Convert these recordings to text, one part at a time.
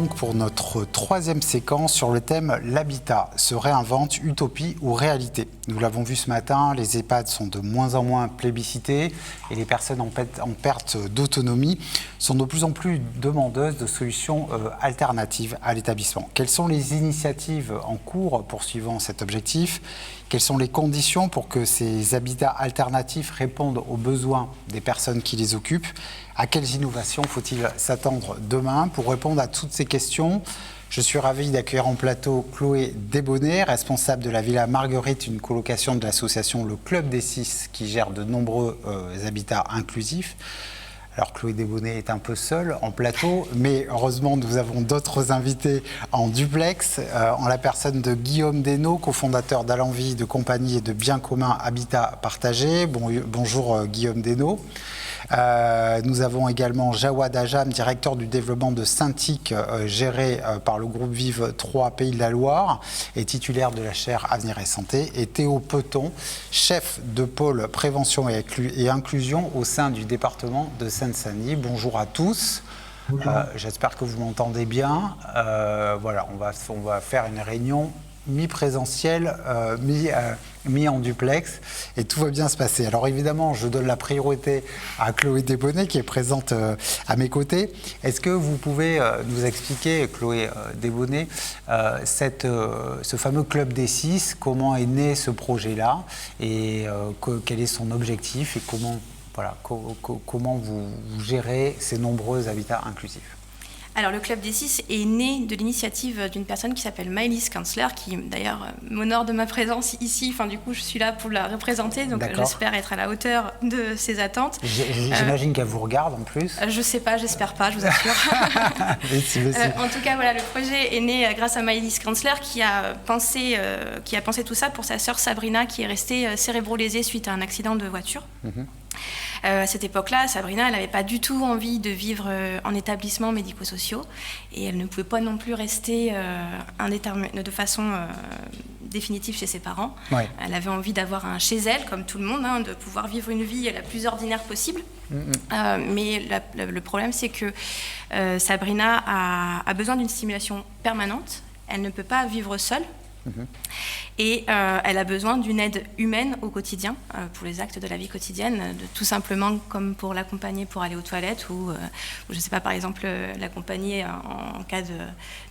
donc pour notre troisième séquence sur le thème « L'habitat se réinvente, utopie ou réalité ». Nous l'avons vu ce matin, les EHPAD sont de moins en moins plébiscités et les personnes en perte d'autonomie sont de plus en plus demandeuses de solutions alternatives à l'établissement. Quelles sont les initiatives en cours poursuivant cet objectif ? Quelles sont les conditions pour que ces habitats alternatifs répondent aux besoins des personnes qui les occupent ? À quelles innovations faut-il s'attendre demain ? Pour répondre à toutes ces questions, je suis ravi d'accueillir en plateau Chloé Desbonnets, responsable de la Villa Marguerite, une colocation de l'association Le Club des Six qui gère de nombreux habitats inclusifs. Alors Chloé Desbonnets est un peu seule en plateau, mais heureusement nous avons d'autres invités en duplex, en la personne de Guillaume Desnaux, cofondateur d'Alenvie de Compagnie et de Biens communs Habitat Partagé. Bonjour Guillaume Desnaux. Nous avons également Jawad Ajam, directeur du développement de Saint-Ic, géré par le groupe Vive 3 Pays de la Loire et titulaire de la chaire Avenir et Santé. Et Théo Peton, chef de pôle prévention et inclusion au sein du département de Seine-Saint-Denis. Bonjour à tous. J'espère que vous m'entendez bien. Voilà, on va faire une réunion mi-présentiel, mi en duplex, et tout va bien se passer. Alors évidemment, je donne la priorité à Chloé Desbonnets qui est présente à mes côtés. Est-ce que vous pouvez nous expliquer, Chloé Desbonnets, ce fameux Club des Six, comment est né ce projet-là et quel est son objectif et comment vous gérez ces nombreux habitats inclusifs ? Alors, le Club des Six est né de l'initiative d'une personne qui s'appelle Maëlys Kanzler, qui d'ailleurs m'honore de ma présence ici. Enfin, du coup, je suis là pour la représenter, donc j'espère être à la hauteur de ses attentes. J'imagine qu'elle vous regarde en plus. Je sais pas, j'espère pas, je vous assure. En tout cas, voilà, le projet est né grâce à Maëlys Kanzler qui a pensé tout ça pour sa sœur Sabrina qui est restée cérébro-lésée suite à un accident de voiture. À cette époque-là, Sabrina, elle n'avait pas du tout envie de vivre en établissements médico-sociaux et elle ne pouvait pas non plus rester de façon définitive chez ses parents. Ouais. Elle avait envie d'avoir un chez elle, comme tout le monde, de pouvoir vivre une vie la plus ordinaire possible. Mais le problème, c'est que Sabrina a besoin d'une stimulation permanente. Elle ne peut pas vivre seule. Et elle a besoin d'une aide humaine au quotidien, pour les actes de la vie quotidienne, tout simplement comme pour l'accompagner pour aller aux toilettes ou je ne sais pas, par exemple, l'accompagner en cas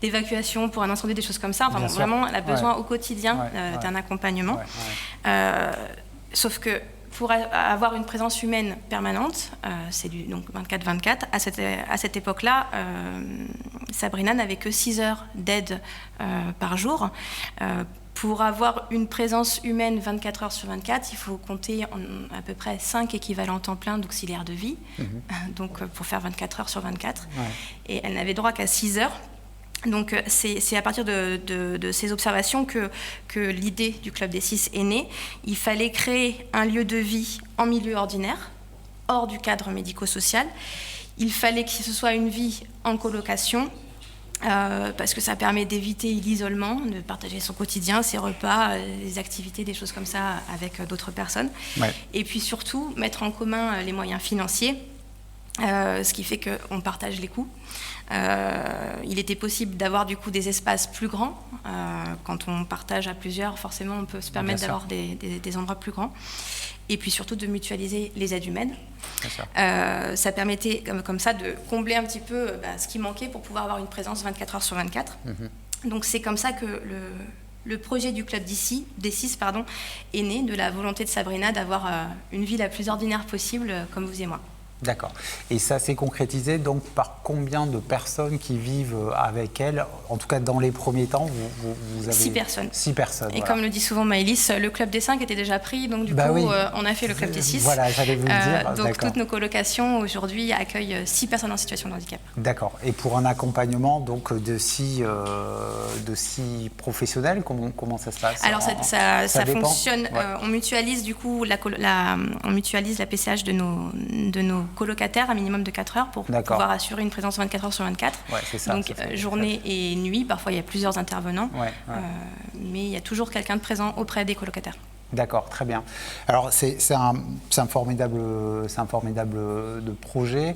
d'évacuation pour un incendie, des choses comme ça. Enfin, vraiment, elle a besoin au quotidien d'un accompagnement. Sauf que pour avoir une présence humaine permanente, c'est donc 24-24, à cette époque-là, Sabrina n'avait que 6 heures d'aide par jour. Pour avoir une présence humaine 24 heures sur 24, il faut compter à peu près 5 équivalents temps plein d'auxiliaires de vie, donc pour faire 24 heures sur 24. Et elle n'avait droit qu'à 6 heures. Donc c'est à partir de ces observations que l'idée du Club des Six est née. Il fallait créer un lieu de vie en milieu ordinaire, hors du cadre médico-social. Il fallait que ce soit une vie en colocation, parce que ça permet d'éviter l'isolement, de partager son quotidien, ses repas, les activités, des choses comme ça avec d'autres personnes. Et puis surtout, mettre en commun les moyens financiers, ce qui fait qu'on partage les coûts. Il était possible d'avoir du coup des espaces plus grands. Quand on partage à plusieurs, forcément, on peut se permettre d'avoir des endroits plus grands. Et puis surtout de mutualiser les aides humaines. Ça permettait comme ça de combler un petit peu ce qui manquait pour pouvoir avoir une présence 24 heures sur 24. Donc c'est comme ça que le projet du Club des Six est né de la volonté de Sabrina d'avoir une vie la plus ordinaire possible, comme vous et moi. D'accord. Et ça s'est concrétisé donc par combien de personnes qui vivent avec elle ? En tout cas, dans les premiers temps, vous avez... 6 personnes. 6 personnes, Et comme le dit souvent Maëlys, le Club des 5 était déjà pris, donc du coup, on a fait le Club des 6. Voilà, j'allais vous le dire. Donc toutes nos colocations, aujourd'hui, accueillent 6 personnes en situation de handicap. D'accord. Et pour un accompagnement donc, de 6 professionnels, comment ça se passe ? Alors ça fonctionne, on mutualise du coup on mutualise la PCH de nos colocataires, un minimum de 4 heures pour pouvoir assurer une présence 24 heures sur 24. C'est ça, donc journée et nuit, parfois il y a plusieurs intervenants, mais il y a toujours quelqu'un de présent auprès des colocataires. D'accord, très bien. Alors c'est un formidable de projet.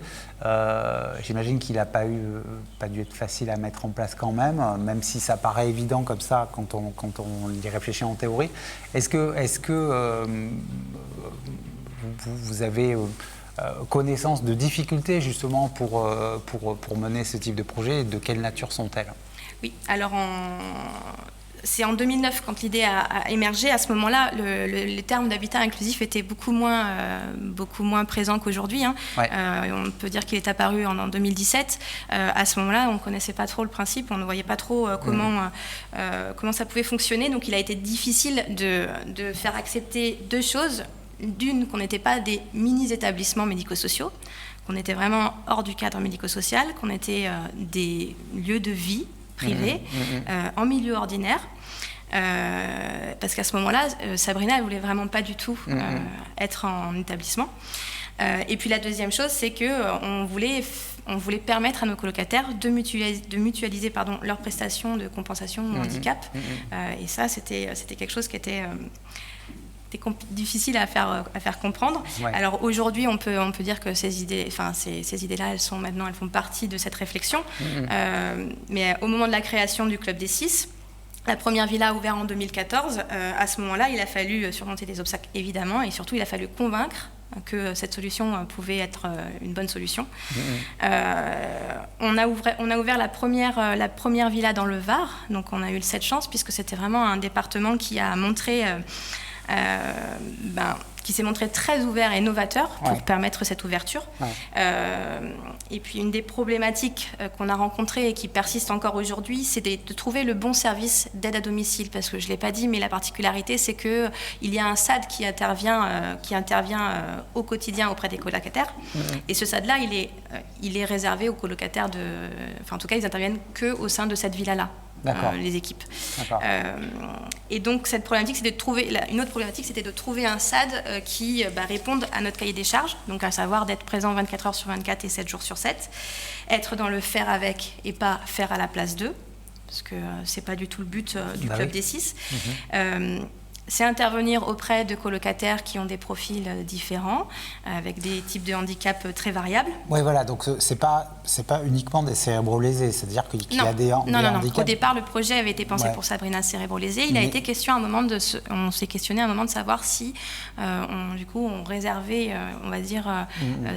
J'imagine qu'il n'a pas dû être facile à mettre en place quand même si ça paraît évident comme ça quand on y réfléchit en théorie. Est-ce que vous avez connaissance de difficultés justement pour mener ce type de projet, et de quelle nature sont-elles? Oui, alors c'est en 2009 quand l'idée a émergé. À ce moment-là, le terme d'habitat inclusif était beaucoup moins présent qu'aujourd'hui. Hein. Ouais. On peut dire qu'il est apparu en 2017. À ce moment-là, on ne connaissait pas trop le principe, on ne voyait pas trop comment ça pouvait fonctionner. Donc il a été difficile de faire accepter deux choses. D'une, qu'on n'était pas des mini-établissements médico-sociaux, qu'on était vraiment hors du cadre médico-social, qu'on était des lieux de vie privés, en milieu ordinaire. Parce qu'à ce moment-là, Sabrina, elle voulait vraiment pas du tout être en établissement. Et puis la deuxième chose, c'est qu'on voulait permettre à nos colocataires de mutualiser leurs prestations de compensation au handicap. Et ça, c'était quelque chose qui était difficile à faire comprendre. Ouais. Alors aujourd'hui, on peut dire que ces idées-là, elles font partie de cette réflexion. Mais au moment de la création du Club des 6, la première villa a ouvert en 2014. À ce moment-là, il a fallu surmonter des obstacles, évidemment, et surtout, il a fallu convaincre que cette solution pouvait être une bonne solution. On a ouvert la première villa dans le Var, donc on a eu cette chance, puisque c'était vraiment un département qui a montré... qui s'est montré très ouvert et novateur pour permettre cette ouverture. Et puis une des problématiques qu'on a rencontrées et qui persiste encore aujourd'hui, c'est de trouver le bon service d'aide à domicile, parce que je ne l'ai pas dit, mais la particularité, c'est qu'il y a un SAD qui intervient au quotidien auprès des colocataires. Et ce SAD-là, il est réservé aux colocataires en tout cas, ils interviennent qu'au sein de cette villa-là. Les équipes. Et donc cette problématique, une autre problématique, c'était de trouver un SAD qui réponde à notre cahier des charges, donc à savoir d'être présent 24 heures sur 24 et 7 jours sur 7, être dans le faire avec et pas faire à la place d'eux, parce que c'est pas du tout le but du Club des 6. C'est intervenir auprès de colocataires qui ont des profils différents, avec des types de handicap très variables. Oui, voilà, donc c'est pas uniquement des cérébrolésés, c'est-à-dire qu'il y a des handicaps. Non. Au départ, le projet avait été pensé pour Sabrina cérébrolésée. Il a été question on s'est questionné à un moment de savoir si on réservait, on va dire,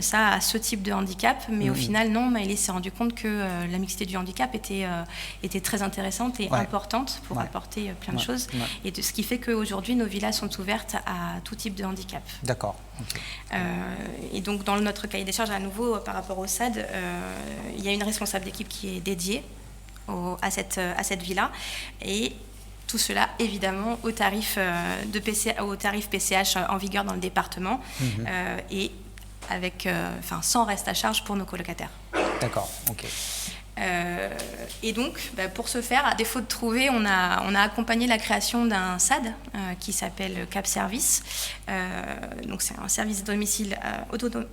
ça à ce type de handicap, mais au final, non, Maëlys s'est rendu compte que la mixité du handicap était très intéressante et importante pour apporter plein de choses. Et ce qui fait qu'aujourd'hui, nos villas sont ouvertes à tout type de handicap. D'accord. Okay. Et donc, dans notre cahier des charges, à nouveau, par rapport au SAD, il y a une responsable d'équipe qui est dédiée à cette villa. Et tout cela, évidemment, au tarif PCH en vigueur dans le département et sans reste à charge pour nos colocataires. D'accord, ok. Et donc, pour ce faire, à défaut de trouver, on a accompagné la création d'un SAD qui s'appelle Cap Service. Donc, c'est un service domicile,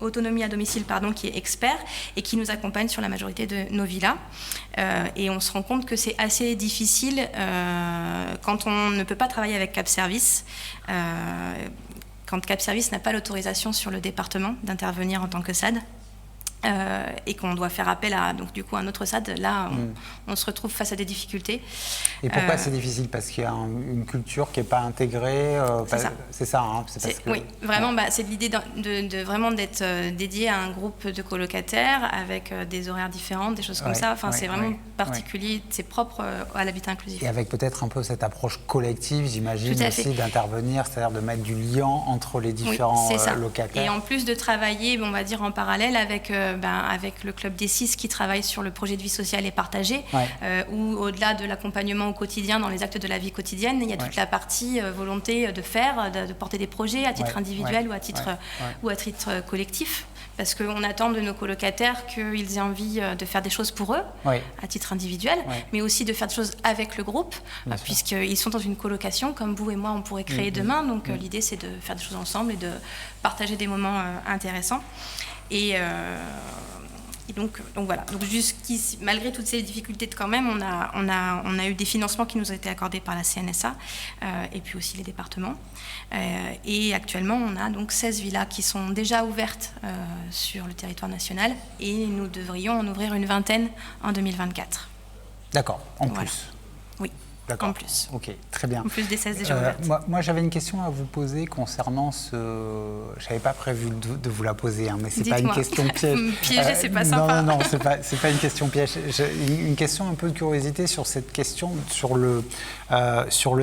autonomie à domicile, qui est expert et qui nous accompagne sur la majorité de nos villas. Et on se rend compte que c'est assez difficile quand on ne peut pas travailler avec Cap Service. Quand Cap Service n'a pas l'autorisation sur le département d'intervenir en tant que SAD. Et qu'on doit faire appel à un autre SAD, là on se retrouve face à des difficultés. Et pourquoi c'est difficile? Parce qu'il y a une culture qui n'est pas intégrée. C'est ça, hein, oui, vraiment, c'est l'idée de vraiment d'être dédié à un groupe de colocataires avec des horaires différents, des choses comme ça. C'est vraiment particulier, c'est propre à l'habitat inclusif. Et avec peut-être un peu cette approche collective, j'imagine aussi d'intervenir, c'est-à-dire de mettre du lien entre les différents locataires. Et en plus de travailler, on va dire en parallèle avec le Club des 6 qui travaille sur le projet de vie sociale et partagée, où au-delà de l'accompagnement au quotidien, dans les actes de la vie quotidienne, il y a toute la partie volonté de porter des projets à titre individuel ou à titre collectif. Parce qu'on attend de nos colocataires qu'ils aient envie de faire des choses pour eux, à titre individuel, mais aussi de faire des choses avec le groupe, puisqu'ils sont dans une colocation, comme vous et moi, on pourrait créer demain. Donc l'idée, c'est de faire des choses ensemble et de partager des moments intéressants. Et Et donc voilà. Donc jusqu'ici, malgré toutes ces difficultés quand même, on a eu des financements qui nous ont été accordés par la CNSA et puis aussi les départements. Et actuellement, on a donc 16 villas qui sont déjà ouvertes sur le territoire national et nous devrions en ouvrir une vingtaine en 2024. D'accord, en plus. Oui. D'accord. En plus. Ok, très bien. En plus des 16 déjà ouvertes. Moi, j'avais une question à vous poser concernant ce... Je n'avais pas prévu de vous la poser, hein, mais ce n'est pas une question piège. Piéger, c'est pas sympa. Non, c'est pas une question piège. Une question un peu de curiosité sur cette question, sur le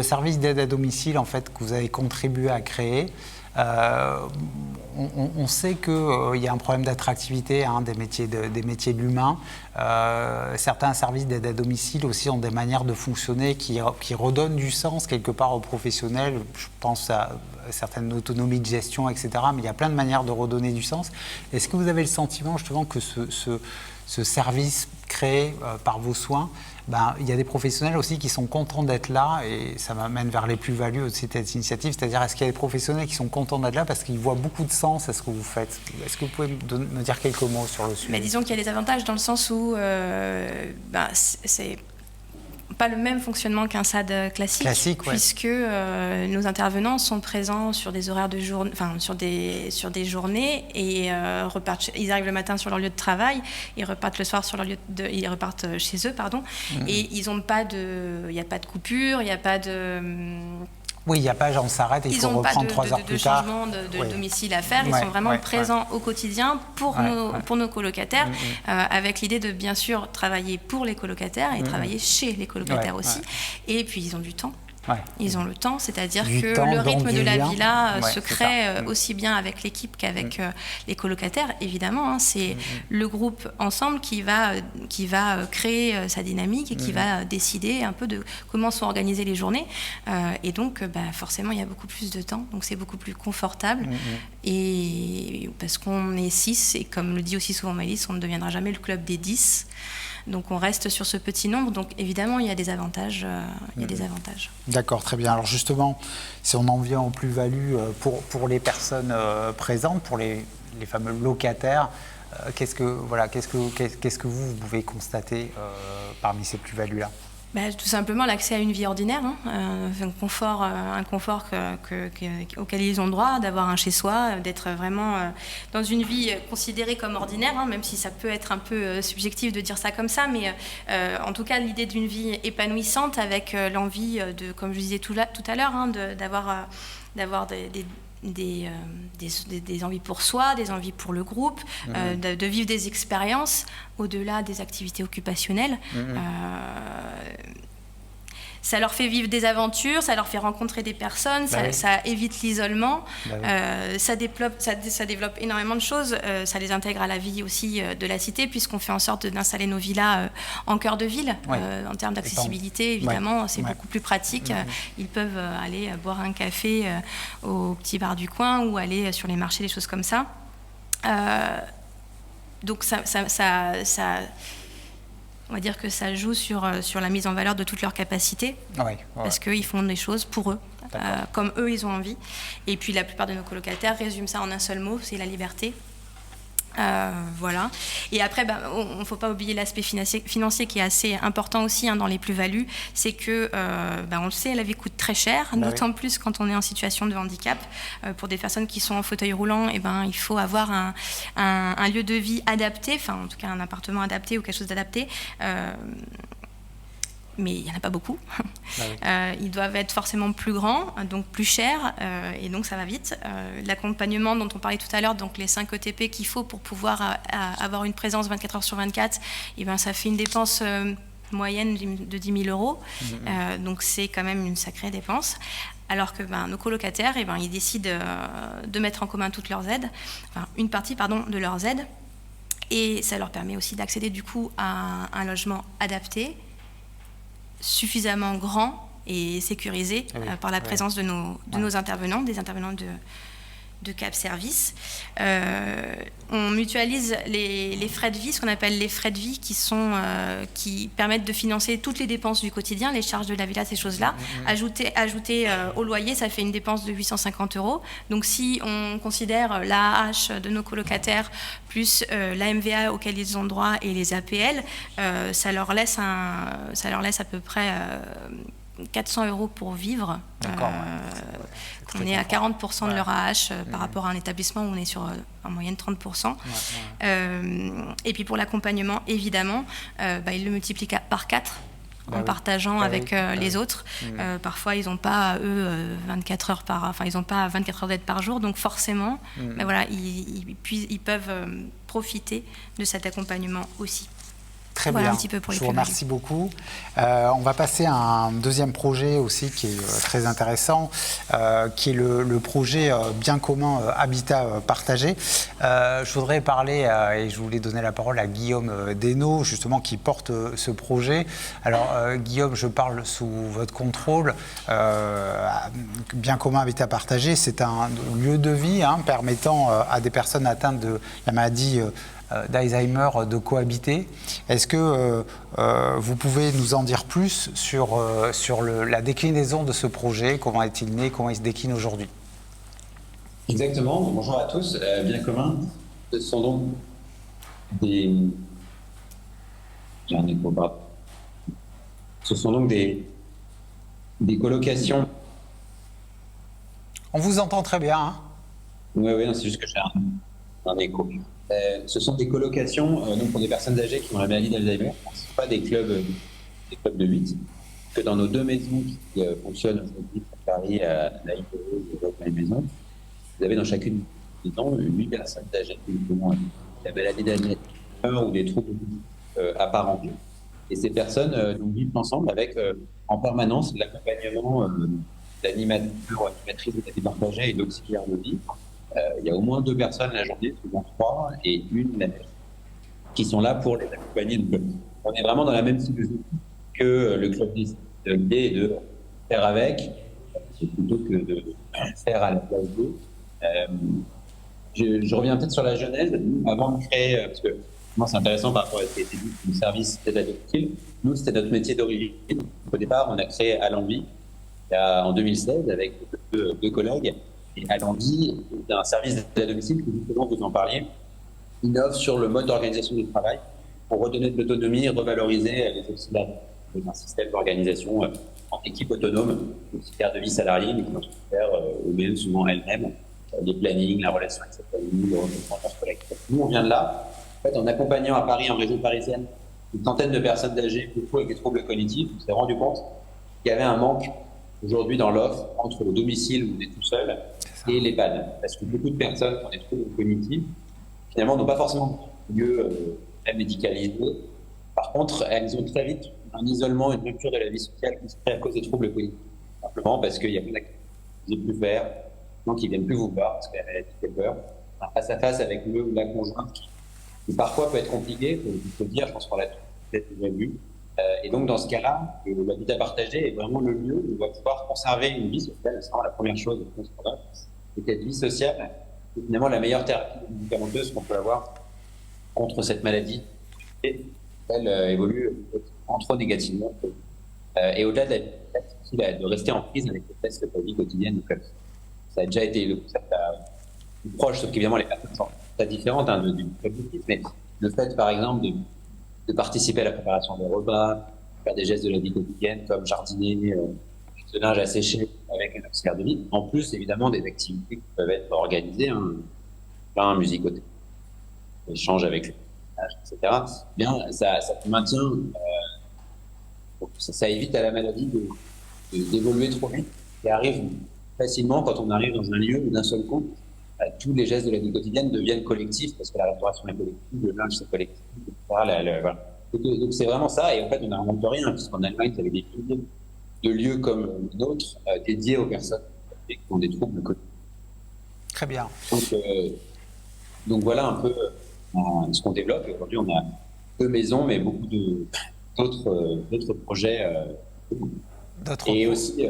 service d'aide à domicile en fait, que vous avez contribué à créer. On sait qu'il y a un problème d'attractivité des métiers de l'humain. Certains services d'aide à domicile aussi ont des manières de fonctionner qui redonnent du sens quelque part aux professionnels. Je pense à certaines autonomies de gestion, etc. Mais il y a plein de manières de redonner du sens. Est-ce que vous avez le sentiment justement que ce service créé par vos soins, il y a des professionnels aussi qui sont contents d'être là et ça m'amène vers les plus-values aussi de cette initiative, c'est-à-dire est-ce qu'il y a des professionnels qui sont contents d'être là parce qu'ils voient beaucoup de sens à ce que vous faites? Est-ce que vous pouvez me dire quelques mots sur le sujet? Disons qu'il y a des avantages dans le sens où c'est pas le même fonctionnement qu'un SAD classique puisque nos intervenants sont présents sur des horaires de journée, sur des journées et ils arrivent le matin sur leur lieu de travail, ils repartent le soir sur leur ils repartent chez eux, et ils ont pas il n'y a pas de coupure, il n'y a pas de Oui, il n'y a pas on s'arrête et il faut reprendre 3 heures plus tard. Ils n'ont pas de changement de domicile à faire, ils sont vraiment présents au quotidien pour nos colocataires, avec l'idée de bien sûr travailler pour les colocataires et travailler chez les colocataires aussi. Et puis ils ont du temps. Ils ont le temps, c'est-à-dire que le rythme de la villa se crée aussi bien avec l'équipe qu'avec les colocataires. Évidemment, c'est le groupe ensemble qui va créer sa dynamique et qui va décider un peu de comment sont organisées les journées. Et donc, forcément, il y a beaucoup plus de temps, donc c'est beaucoup plus confortable. Et parce qu'on est 6, et comme le dit aussi souvent Maëlys, on ne deviendra jamais le club des 10. Donc on reste sur ce petit nombre. Donc évidemment, il y a des avantages. D'accord, très bien. Alors justement, si on en vient aux plus-values pour les personnes présentes, pour les fameux locataires, qu'est-ce que vous pouvez constater parmi ces plus-values-là? Tout simplement l'accès à une vie ordinaire, un confort auquel ils ont droit, d'avoir un chez-soi, d'être vraiment dans une vie considérée comme ordinaire, même si ça peut être un peu subjectif de dire ça comme ça, mais en tout cas l'idée d'une vie épanouissante avec l'envie de, comme je disais tout à l'heure, d'avoir des envies pour soi, des envies pour le groupe, de vivre des expériences au-delà des activités occupationnelles. Ça leur fait vivre des aventures, ça leur fait rencontrer des personnes, ça évite l'isolement, ça développe énormément de choses, ça les intègre à la vie aussi de la cité, puisqu'on fait en sorte d'installer nos villas en cœur de ville. En termes d'accessibilité, évidemment, c'est beaucoup plus pratique. Ils peuvent aller boire un café au petit bar du coin ou aller sur les marchés, des choses comme ça. Donc on va dire que ça joue sur la mise en valeur de toutes leurs capacités, parce qu'ils font des choses pour eux, comme eux ils ont envie. Et puis la plupart de nos colocataires résument ça en un seul mot, c'est la liberté. Voilà. Et après, on ne faut pas oublier l'aspect financier qui est assez important aussi dans les plus-values. C'est que, on le sait, la vie coûte très cher, d'autant plus quand on est en situation de handicap. Pour des personnes qui sont en fauteuil roulant, il faut avoir un lieu de vie adapté, en tout cas un appartement adapté ou quelque chose d'adapté. Mais il n'y en a pas beaucoup. Ils doivent être forcément plus grands, donc plus chers, et donc ça va vite. L'accompagnement dont on parlait tout à l'heure, donc les 5 ETP qu'il faut pour pouvoir avoir une présence 24 heures sur 24, ça fait une dépense moyenne de 10 000 euros. Donc c'est quand même une sacrée dépense. Alors que nos colocataires, ils décident de mettre en commun toutes leurs aides, une partie de leurs aides, et ça leur permet aussi d'accéder du coup à un logement adapté, suffisamment grand et sécurisé par la présence de nos intervenants, des intervenants Cap Service. On mutualise les frais de vie, ce qu'on appelle les frais de vie, qui permettent de financer toutes les dépenses du quotidien, les charges de la villa, ces choses-là. Ajouter au loyer, ça fait une dépense de 850 €. Donc si on considère l'AAH de nos colocataires plus la MVA auquel ils ont droit et les APL, ça leur laisse à peu près 400 € pour vivre. On est à 40% de leur AH par rapport à un établissement où on est sur en moyenne 30%. Et puis pour l'accompagnement, évidemment, ils le multiplient par 4 en partageant avec les autres. Parfois, ils n'ont pas, eux, 24 heures ils n'ont pas 24 heures d'aide par jour, donc forcément, ils peuvent profiter de cet accompagnement aussi. Très bien, je vous remercie beaucoup. On va passer à un deuxième projet aussi qui est très intéressant, qui est le projet Bien commun habitat partagé. Je voudrais parler, et je voulais donner la parole à Guillaume Desnaux, justement, qui porte ce projet. Alors, Guillaume, je parle sous votre contrôle. Bien commun habitat partagé, c'est un lieu de vie permettant à des personnes atteintes de la maladie d'Alzheimer de cohabiter. Est-ce que vous pouvez nous en dire plus sur la déclinaison de ce projet? Comment est-il né? Comment il se décline aujourd'hui? Exactement. Bonjour à tous. Bien commun, ce sont donc des... J'ai un écho, pardon. Ce sont donc des colocations. On vous entend très bien. Oui, c'est juste que j'ai un écho. Ce sont des colocations donc pour des personnes âgées qui ont la maladie d'Alzheimer. Ce ne sont pas des clubs de 8. Que dans nos 2 maisons qui fonctionnent aujourd'hui à Paris, à la IPE et à maison, vous avez dans chacune des maisons 8 personnes âgées qui ont la maladie d'Alzheimer ou des troubles apparents. Et ces personnes vivent ensemble avec en permanence l'accompagnement d'animateurs ou animatrices de la vie partagée et d'auxiliaires de vie. Il y a au moins 2 personnes la journée, souvent 3, et une la nuit, qui sont là pour les accompagner. Donc, on est vraiment dans la même philosophie que le club de l'idée et de faire avec, plutôt que de faire à la place d'eux. Je reviens peut-être sur la genèse. Avant de créer, parce que moi c'est intéressant par rapport à ce qui a été dit, le service d'aide à domicile. Nous, c'était notre métier d'origine. Au départ, on a créé Allenby en 2016 avec 2 collègues. Et Allenby, c'est un service d'aide à domicile que justement vous en parliez, innove sur le mode d'organisation du travail pour redonner de l'autonomie, revaloriser les auxiliaires d'un système d'organisation en équipe autonome, auxiliaires de vie salariée, mais qui vont faire eux-mêmes, souvent elles-mêmes, les plannings, la relation avec cette famille, le recrutement collectif. Nous, on vient de là, en fait, en accompagnant à Paris, en région parisienne, une centaine de personnes âgées, beaucoup avec des troubles cognitifs. On s'est rendu compte qu'il y avait un manque aujourd'hui dans l'offre entre le domicile où on est tout seul et l'EHPAD. Parce que beaucoup de personnes qui ont des troubles cognitifs, finalement, n'ont pas forcément de lieu très médicalisé. Par contre, elles ont très vite un isolement, une rupture de la vie sociale qui se crée à cause des troubles cognitifs. Simplement parce qu'il y a plein d'activités qu'ils ne peuvent plus faire, gens qui ne viennent plus vous voir parce qu'elle a peur. Un face-à-face avec le ou la conjointe qui parfois peut être compliqué, il faut le dire, je pense qu'on l'a peut-être déjà vu. Et donc, dans ce cas-là, l'habitat partagé est vraiment le lieu où on va pouvoir conserver une vie sociale. C'est vraiment la première chose qu'on se prend. C'est cette vie sociale, c'est finalement la meilleure thérapie médicamenteuse qu'on peut avoir contre cette maladie. Et elle évolue trop négativement. Et au-delà de rester en prise avec les tests de la vie quotidienne. Donc, ça a déjà été le concept plus proche, sauf qu'évidemment, les personnes sont très différentes du cognitif. Mais le fait, par exemple, de participer à la préparation des repas, faire des gestes de la vie quotidienne comme jardiner, de linge à sécher avec un auxiliaire de vie. En plus, évidemment, des activités qui peuvent être organisées, musicothérapie, échange avec les personnages, etc. Bien, ça maintient, ça évite à la maladie d'évoluer trop vite et arrive facilement quand on arrive dans un lieu où d'un seul coup, tous les gestes de la vie quotidienne deviennent collectifs parce que la restauration est collective, le linge c'est collectif, etc. Voilà. Donc c'est vraiment ça, et en fait on n'invente rien, puisqu'en Allemagne, il y avait des milliers de lieux comme le nôtre dédiés aux personnes qui ont des troubles cognitifs. Très bien. Donc voilà un peu ce qu'on développe. Aujourd'hui, on a 2 maisons, mais beaucoup d'autres projets. Et aussi,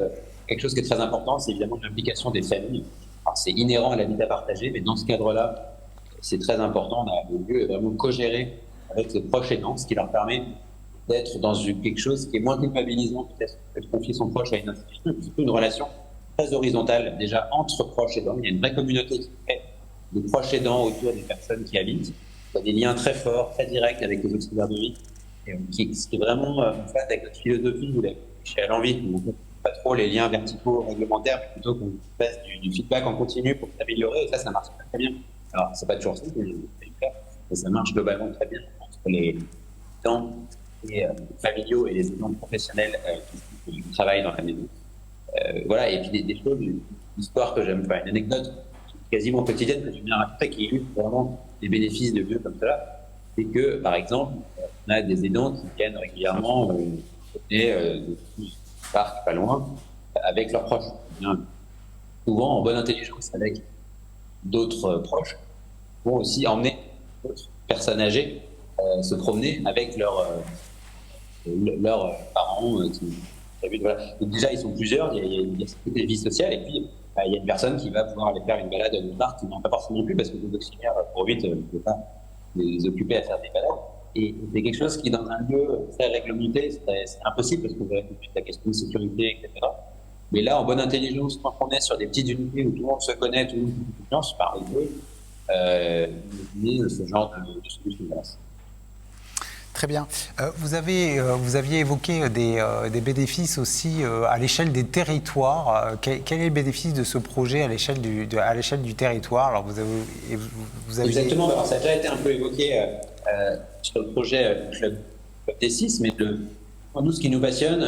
quelque chose qui est très important, c'est évidemment l'implication des familles. Alors c'est inhérent à l'habitat partagé, mais dans ce cadre-là, c'est très important. On a le lieu est vraiment co-géré avec les proches aidants, ce qui leur permet d'être dans quelque chose qui est moins culpabilisant peut-être que de confier son proche à une institution, c'est plutôt une relation très horizontale déjà entre proches aidants. Il y a une vraie communauté qui crée de proches aidants autour des personnes qui habitent. Il y a des liens très forts, très directs avec les auxiliaires de vie, ce qui est vraiment en fait avec notre philosophie chez Allenvie. On ne fait pas trop les liens verticaux réglementaires, mais plutôt qu'on fasse du feedback en continu pour s'améliorer, et ça marche très bien. Alors, c'est pas toujours ça, mais ça marche globalement très bien entre les aidants et familiaux et les aidants professionnels qui travaillent dans la maison. Voilà, et puis des choses, une histoire que j'aime, une anecdote quasiment quotidienne que j'aime bien raconter, qui illustre vraiment les bénéfices de lieux comme cela, c'est que, par exemple, on a des aidants qui viennent régulièrement de parcs pas loin avec leurs proches. Souvent, en bonne intelligence avec d'autres proches, vont aussi emmener d'autres personnes âgées se promener avec leurs parents. Voilà. Donc déjà, ils sont plusieurs, il y a des vies sociales, et puis il y a une personne qui va pouvoir aller faire une balade au parc, qui n'en pas forcément plus, parce que les auxiliaires, pour vite, ne peuvent pas les occuper à faire des balades. Et c'est quelque chose qui, dans un lieu très réglementé, c'est impossible, parce que vous avez tout de suite la question de sécurité, etc. Mais là, en bonne intelligence, quand on est sur des petites unités où tout le monde se connaît, tout le monde fait confiance, par exemple, ce genre de solution. Très bien. Vous aviez évoqué des bénéfices aussi à l'échelle des territoires. Quel est le bénéfice de ce projet à l'échelle du territoire? Alors vous avez... Exactement. Alors, ça a déjà été un peu évoqué sur le projet Club T6, mais nous, ce qui nous passionne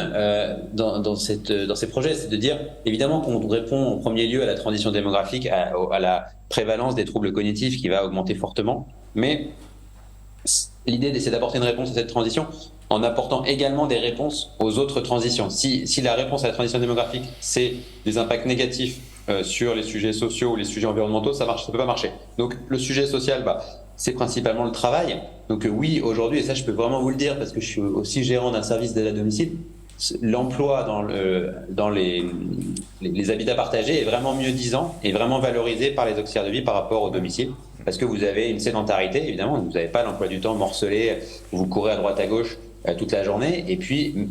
dans ces projets, c'est de dire, évidemment, qu'on répond en premier lieu à la transition démographique, à la prévalence des troubles cognitifs qui va augmenter fortement, mais l'idée, c'est d'apporter une réponse à cette transition en apportant également des réponses aux autres transitions. Si la réponse à la transition démographique, c'est des impacts négatifs sur les sujets sociaux ou les sujets environnementaux, ça ne peut pas marcher. Donc le sujet social, c'est principalement le travail. Donc oui, aujourd'hui, et ça je peux vraiment vous le dire parce que je suis aussi gérant d'un service d'aide à domicile, l'emploi dans les habitats partagés est vraiment mieux disant et vraiment valorisé par les auxiliaires de vie par rapport au domicile. Parce que vous avez une sédentarité, évidemment, vous n'avez pas l'emploi du temps morcelé, vous courez à droite à gauche toute la journée, et puis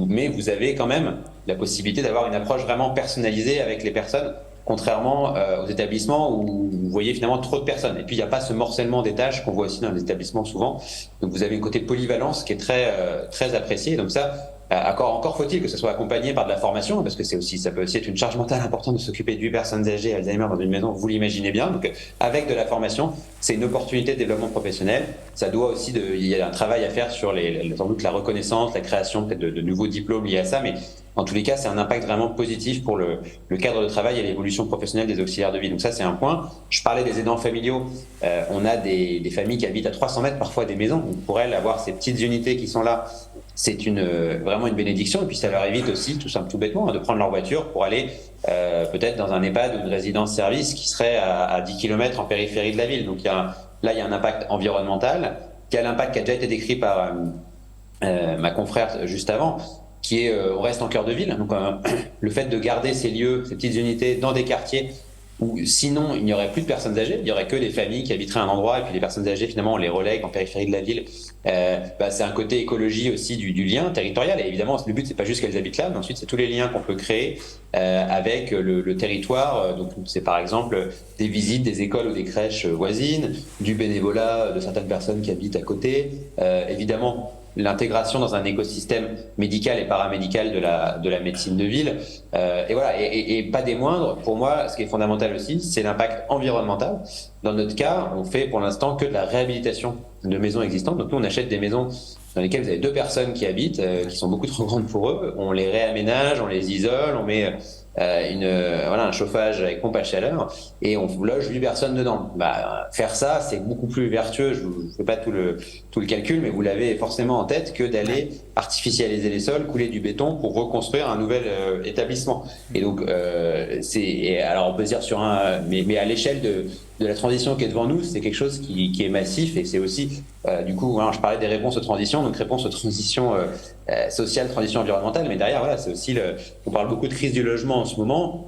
mais vous avez quand même la possibilité d'avoir une approche vraiment personnalisée avec les personnes, contrairement aux établissements où vous voyez finalement trop de personnes. Et puis il n'y a pas ce morcellement des tâches qu'on voit aussi dans les établissements souvent. Donc vous avez une côté polyvalence qui est très apprécié. Donc ça, encore faut-il que ce soit accompagné par de la formation, parce que ça peut aussi être une charge mentale importante de s'occuper de 8 personnes âgées Alzheimer dans une maison, vous l'imaginez bien. Donc avec de la formation, c'est une opportunité de développement professionnel. Ça doit aussi, il y a un travail à faire sur sans doute la reconnaissance, la création peut-être de nouveaux diplômes liés à ça, mais en tous les cas, c'est un impact vraiment positif pour le cadre de travail et l'évolution professionnelle des auxiliaires de vie. Donc ça, c'est un point. Je parlais des aidants familiaux. On a des familles qui habitent à 300 mètres parfois des maisons. Donc pour elles, avoir ces petites unités qui sont là, c'est vraiment une bénédiction. Et puis ça leur évite aussi, tout bêtement, de prendre leur voiture pour aller peut-être dans un EHPAD ou une résidence-service qui serait à 10 km en périphérie de la ville. Donc là, il y a un impact environnemental, qui a l'impact qui a déjà été décrit par ma confrère juste avant, qui est on reste en cœur de ville. Donc le fait de garder ces lieux, ces petites unités dans des quartiers où sinon il n'y aurait plus de personnes âgées, il n'y aurait que des familles qui habiteraient à un endroit et puis les personnes âgées finalement on les relègue en périphérie de la ville. C'est un côté écologie aussi du lien territorial, et évidemment le but c'est pas juste qu'elles habitent là, mais ensuite c'est tous les liens qu'on peut créer avec le territoire. Donc c'est par exemple des visites des écoles ou des crèches voisines, du bénévolat de certaines personnes qui habitent à côté, évidemment l'intégration dans un écosystème médical et paramédical de la médecine de ville. Et voilà, et pas des moindres, pour moi, ce qui est fondamental aussi, c'est l'impact environnemental. Dans notre cas, on fait pour l'instant que de la réhabilitation de maisons existantes. Donc nous, on achète des maisons dans lesquelles vous avez 2 personnes qui habitent, qui sont beaucoup trop grandes pour eux. On les réaménage, on les isole, on met un chauffage avec pompe à chaleur et on loge 8 personnes dedans. Faire ça, c'est beaucoup plus vertueux. Je ne fais pas tout le calcul, mais vous l'avez forcément en tête que d'aller artificialiser les sols, couler du béton pour reconstruire un nouvel établissement. Et donc, alors on peut dire mais à l'échelle de la transition qui est devant nous, c'est quelque chose qui est massif, et c'est aussi, du coup, je parlais des réponses aux transitions, donc réponses aux transitions sociales, transitions environnementales, mais derrière, c'est aussi on parle beaucoup de crise du logement en ce moment.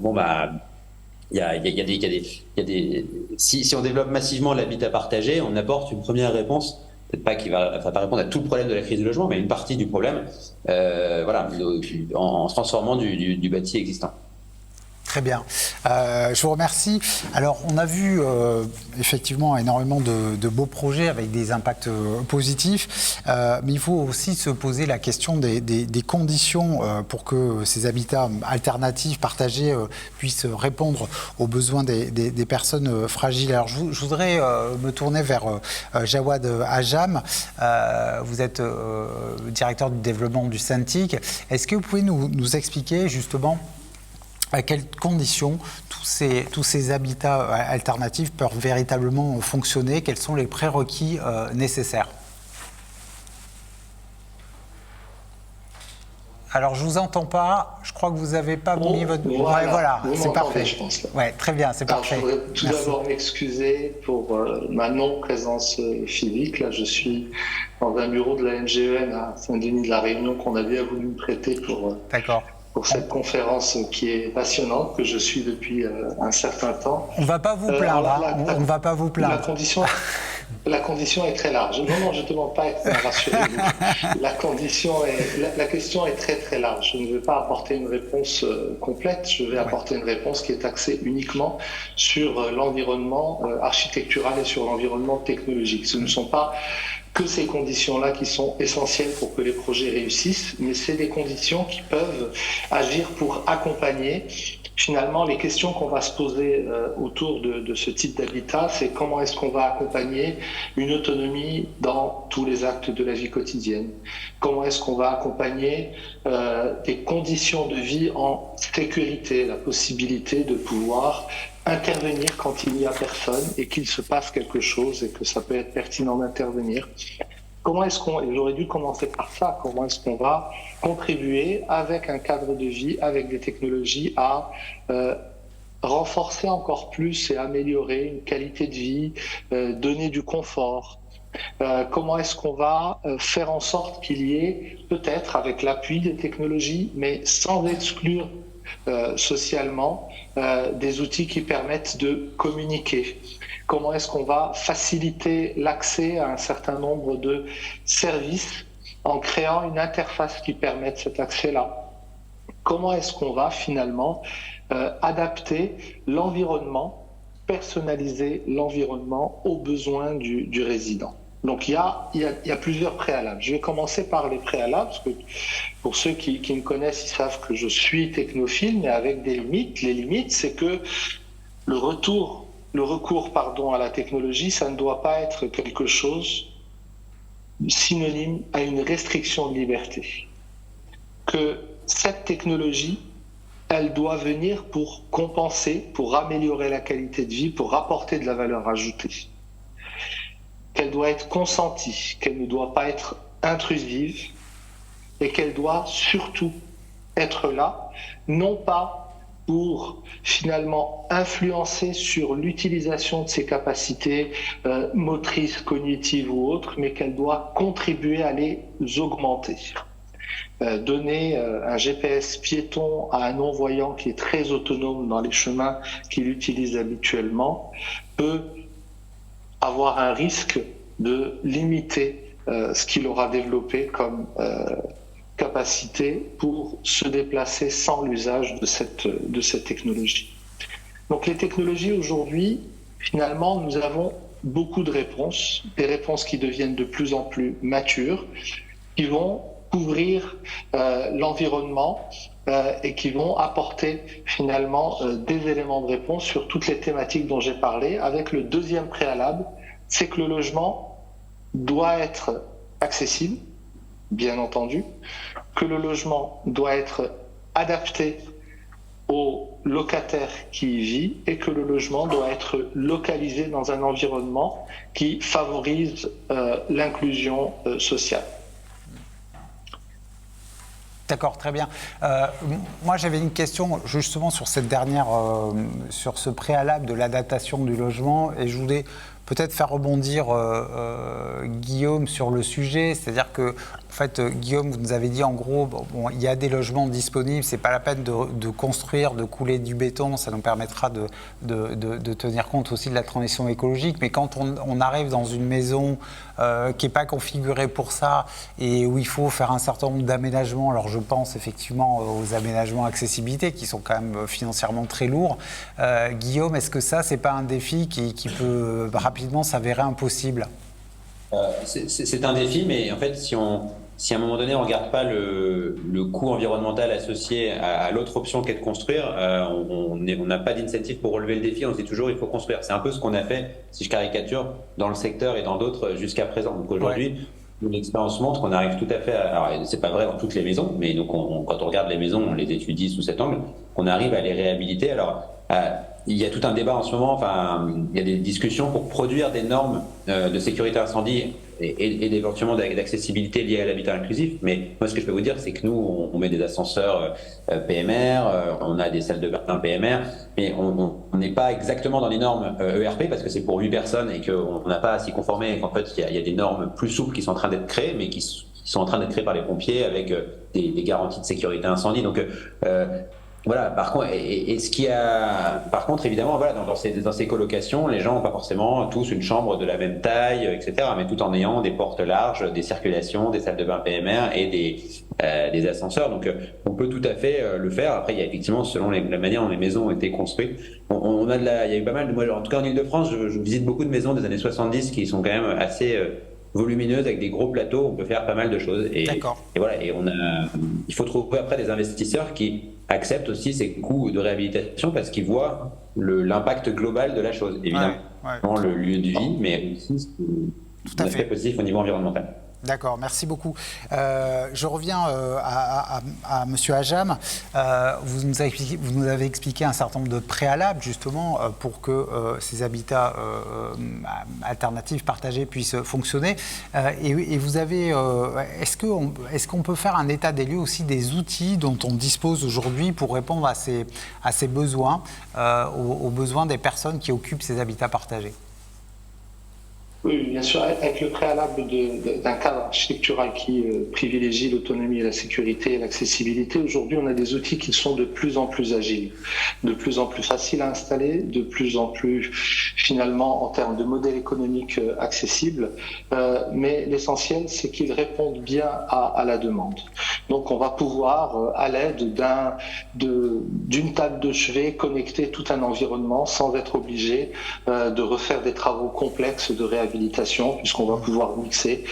Si on développe massivement l'habitat partagé, on apporte une première réponse, peut-être pas qui va pas répondre à tout le problème de la crise du logement, mais une partie du problème, en se transformant du bâti existant. Très bien. Je vous remercie. Alors, on a vu effectivement énormément de beaux projets avec des impacts positifs, mais il faut aussi se poser la question des conditions pour que ces habitats alternatifs, partagés, puissent répondre aux besoins des personnes fragiles. Alors, je voudrais me tourner vers Jawad Ajam. Vous êtes directeur du développement du Cintiq. Est-ce que vous pouvez nous expliquer justement à quelles conditions tous ces habitats alternatifs peuvent véritablement fonctionner? Quels sont les prérequis nécessaires? Alors, je ne vous entends pas. Je crois que vous n'avez pas mis votre... Voilà, c'est parfait. Je pense. Ouais, très bien, c'est parfait. Je voudrais tout d'abord m'excuser pour ma non-présence physique. Là, je suis dans un bureau de la NGEN à Saint-Denis de la Réunion qu'on a bien voulu me prêter pour cette conférence qui est passionnante, que je suis depuis un certain temps. On ne va pas vous plaindre, on ne va pas vous plaindre. La condition est très large. Non, je ne demande pas à être rassuré. La question est très très large. Je ne vais pas apporter une réponse complète, je vais apporter une réponse qui est axée uniquement sur l'environnement architectural et sur l'environnement technologique. Ce ne sont pas que ces conditions-là qui sont essentielles pour que les projets réussissent, mais c'est des conditions qui peuvent agir pour accompagner. Finalement, les questions qu'on va se poser autour de ce type d'habitat, c'est comment est-ce qu'on va accompagner une autonomie dans tous les actes de la vie quotidienne? Comment est-ce qu'on va accompagner des conditions de vie en sécurité, la possibilité de pouvoir intervenir quand il n'y a personne et qu'il se passe quelque chose et que ça peut être pertinent d'intervenir. Comment est-ce et j'aurais dû commencer par ça, comment est-ce qu'on va contribuer avec un cadre de vie, avec des technologies à renforcer encore plus et améliorer une qualité de vie, donner du confort. Comment est-ce qu'on va faire en sorte qu'il y ait, peut-être avec l'appui des technologies, mais sans exclure socialement, des outils qui permettent de communiquer. Comment est-ce qu'on va faciliter l'accès à un certain nombre de services en créant une interface qui permette cet accès-là? Comment est-ce qu'on va finalement adapter l'environnement, personnaliser l'environnement aux besoins du résident? Donc il y a plusieurs préalables. Je vais commencer par les préalables, parce que pour ceux qui me connaissent, ils savent que je suis technophile, mais avec des limites. Les limites, c'est que le recours à la technologie, ça ne doit pas être quelque chose synonyme à une restriction de liberté. Que cette technologie, elle doit venir pour compenser, pour améliorer la qualité de vie, pour apporter de la valeur ajoutée. Qu'elle doit être consentie, qu'elle ne doit pas être intrusive et qu'elle doit surtout être là, non pas pour finalement influencer sur l'utilisation de ses capacités motrices, cognitives ou autres, mais qu'elle doit contribuer à les augmenter. Donner un GPS piéton à un non-voyant qui est très autonome dans les chemins qu'il utilise habituellement peut avoir un risque de limiter ce qu'il aura développé comme capacité pour se déplacer sans l'usage de cette technologie. Donc les technologies aujourd'hui, finalement, nous avons beaucoup de réponses, des réponses qui deviennent de plus en plus matures, qui vont couvrir l'environnement et qui vont apporter finalement des éléments de réponse sur toutes les thématiques dont j'ai parlé, avec le deuxième préalable, c'est que le logement doit être accessible, bien entendu, que le logement doit être adapté au locataire qui y vit et que le logement doit être localisé dans un environnement qui favorise l'inclusion sociale. D'accord, très bien. Moi, j'avais une question justement sur cette dernière, sur ce préalable de l'adaptation du logement, et je voulais peut-être faire rebondir Guillaume sur le sujet, c'est-à-dire que En fait, Guillaume, vous nous avez dit en gros, bon, il y a des logements disponibles, c'est pas la peine de construire, de couler du béton, ça nous permettra de tenir compte aussi de la transition écologique. Mais quand on arrive dans une maison qui n'est pas configurée pour ça et où il faut faire un certain nombre d'aménagements, alors je pense effectivement aux aménagements accessibilité qui sont quand même financièrement très lourds. Guillaume, est-ce que ça, c'est pas un défi qui peut rapidement s'avérer impossible ? C'est un défi, mais en fait, si à un moment donné on ne regarde pas le coût environnemental associé à l'autre option qu'est de construire, on n'a pas d'incentive pour relever le défi. On se dit toujours il faut construire. C'est un peu ce qu'on a fait, si je caricature, dans le secteur et dans d'autres jusqu'à présent. Donc aujourd'hui, l'expérience montre qu'on arrive tout à fait alors c'est pas vrai dans toutes les maisons, mais donc quand on regarde les maisons, on les étudie sous cet angle, on arrive à les réhabiliter. Alors il y a tout un débat en ce moment, enfin, il y a des discussions pour produire des normes de sécurité incendie et éventuellement d'accessibilité liées à l'habitat inclusif. Mais moi, ce que je peux vous dire, c'est que nous, on met des ascenseurs PMR, on a des salles de bain PMR, mais on n'est pas exactement dans les normes ERP parce que c'est pour 8 personnes et qu'on n'a pas à s'y conformer et qu'en fait, il y a des normes plus souples qui sont en train d'être créées, mais qui sont en train d'être créées par les pompiers avec des garanties de sécurité incendie. Donc, voilà, par contre, par contre, évidemment, voilà, dans ces colocations, les gens n'ont pas forcément tous une chambre de la même taille, etc., mais tout en ayant des portes larges, des circulations, des salles de bain PMR et des ascenseurs. Donc, on peut tout à fait le faire. Après, il y a effectivement, selon la manière dont les maisons ont été construites, il y a eu pas mal moi, en tout cas en Ile-de-France, je visite beaucoup de maisons des années 70 qui sont quand même assez volumineuses avec des gros plateaux. On peut faire pas mal de choses. Et voilà, et il faut trouver après des investisseurs qui acceptent aussi ces coûts de réhabilitation parce qu'ils voient l'impact global de la chose. Évidemment, le lieu de vie, mais aussi l'aspect positif au niveau environnemental. D'accord, merci beaucoup. Je reviens à Monsieur Ajam. Vous nous avez expliqué un certain nombre de préalables justement pour que ces habitats alternatifs partagés puissent fonctionner. Et vous avez, est-ce qu'on peut faire un état des lieux aussi des outils dont on dispose aujourd'hui pour répondre à ces besoins, aux besoins des personnes qui occupent ces habitats partagés ? Oui, bien sûr, avec le préalable d'un cadre architectural qui privilégie l'autonomie et la sécurité et l'accessibilité, aujourd'hui on a des outils qui sont de plus en plus agiles, de plus en plus faciles à installer, de plus en plus finalement en termes de modèle économique accessible, mais l'essentiel c'est qu'ils répondent bien à la demande. Donc on va pouvoir, à l'aide d'une table de chevet, connecter tout un environnement sans être obligé de refaire des travaux complexes de réhabilitation, puisqu'on va pouvoir mixer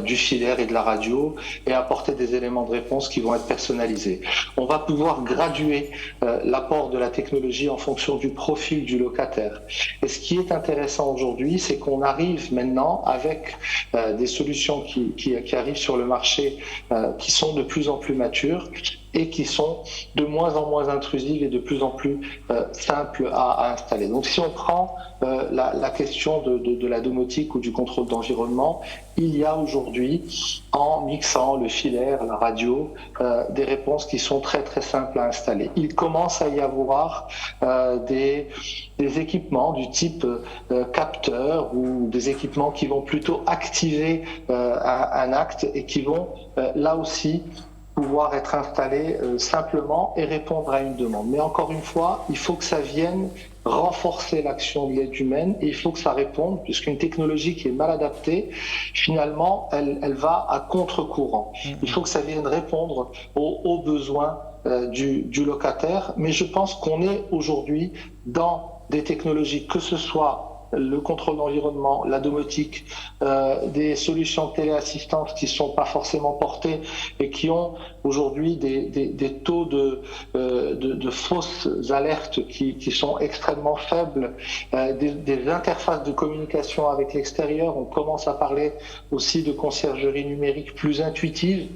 du filaire et de la radio et apporter des éléments de réponse qui vont être personnalisés. On va pouvoir graduer l'apport de la technologie en fonction du profil du locataire. Et ce qui est intéressant aujourd'hui, c'est qu'on arrive maintenant avec des solutions qui arrivent sur le marché qui sont de plus en plus matures et qui sont de moins en moins intrusives et de plus en plus simples à installer. Donc si on prend la question de la domotique ou du contrôle d'environnement, il y a aujourd'hui, en mixant le filaire, la radio, des réponses qui sont très très simples à installer. Il commence à y avoir des équipements du type capteur ou des équipements qui vont plutôt activer un acte et qui vont là aussi pouvoir être installé simplement et répondre à une demande. Mais encore une fois, il faut que ça vienne renforcer l'action de l'aide humaine et il faut que ça réponde, puisqu'une technologie qui est mal adaptée, finalement, elle va à contre-courant. Il faut que ça vienne répondre aux besoins du locataire. Mais je pense qu'on est aujourd'hui dans des technologies, que ce soit le contrôle d'environnement, la domotique, des solutions de téléassistance qui ne sont pas forcément portées et qui ont aujourd'hui des taux de fausses alertes qui sont extrêmement faibles, des interfaces de communication avec l'extérieur. On commence à parler aussi de conciergerie numérique plus intuitive.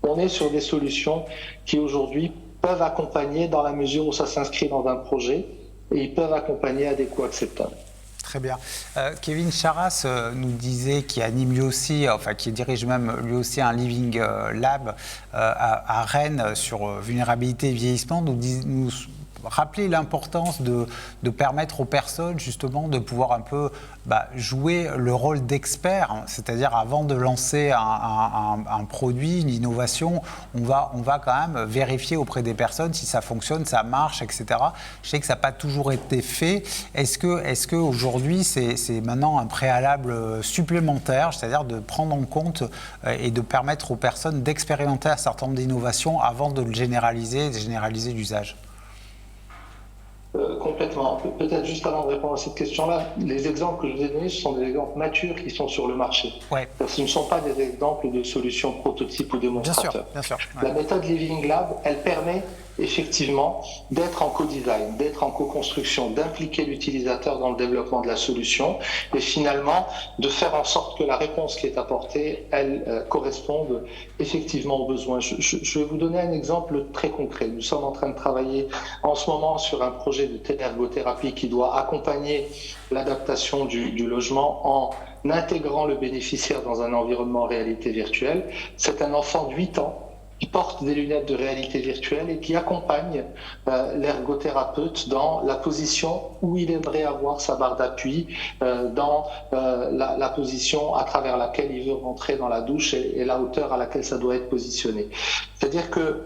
On est sur des solutions qui aujourd'hui peuvent accompagner dans la mesure où ça s'inscrit dans un projet et ils peuvent accompagner à des coûts acceptables. Très bien. Kevin Charras nous disait qu'il anime lui aussi, enfin qui dirige même lui aussi un Living Lab à Rennes sur vulnérabilité et vieillissement, nous rappeler l'importance de permettre aux personnes justement de pouvoir un peu jouer le rôle d'expert, c'est-à-dire avant de lancer un produit, une innovation, on va quand même vérifier auprès des personnes si ça fonctionne, ça marche, etc. Je sais que ça n'a pas toujours été fait. Est-ce que aujourd'hui c'est maintenant un préalable supplémentaire, c'est-à-dire de prendre en compte et de permettre aux personnes d'expérimenter un certain nombre d'innovations avant de le généraliser l'usage? Complètement. Peut-être juste avant de répondre à cette question-là, les exemples que je vous ai donnés, ce sont des exemples matures qui sont sur le marché. Ouais. Ce ne sont pas des exemples de solutions prototypes ou démonstrateurs. Bien sûr. La méthode Living Lab, elle permet effectivement d'être en co-design, d'être en co-construction, d'impliquer l'utilisateur dans le développement de la solution et finalement de faire en sorte que la réponse qui est apportée, elle corresponde effectivement aux besoins. Je vais vous donner un exemple très concret. Nous sommes en train de travailler en ce moment sur un projet de télergothérapie qui doit accompagner l'adaptation du logement en intégrant le bénéficiaire dans un environnement en réalité virtuelle. C'est un enfant de 8 ans qui porte des lunettes de réalité virtuelle et qui accompagne l'ergothérapeute dans la position où il aimerait avoir sa barre d'appui, dans la position à travers laquelle il veut rentrer dans la douche et la hauteur à laquelle ça doit être positionné. C'est-à-dire que,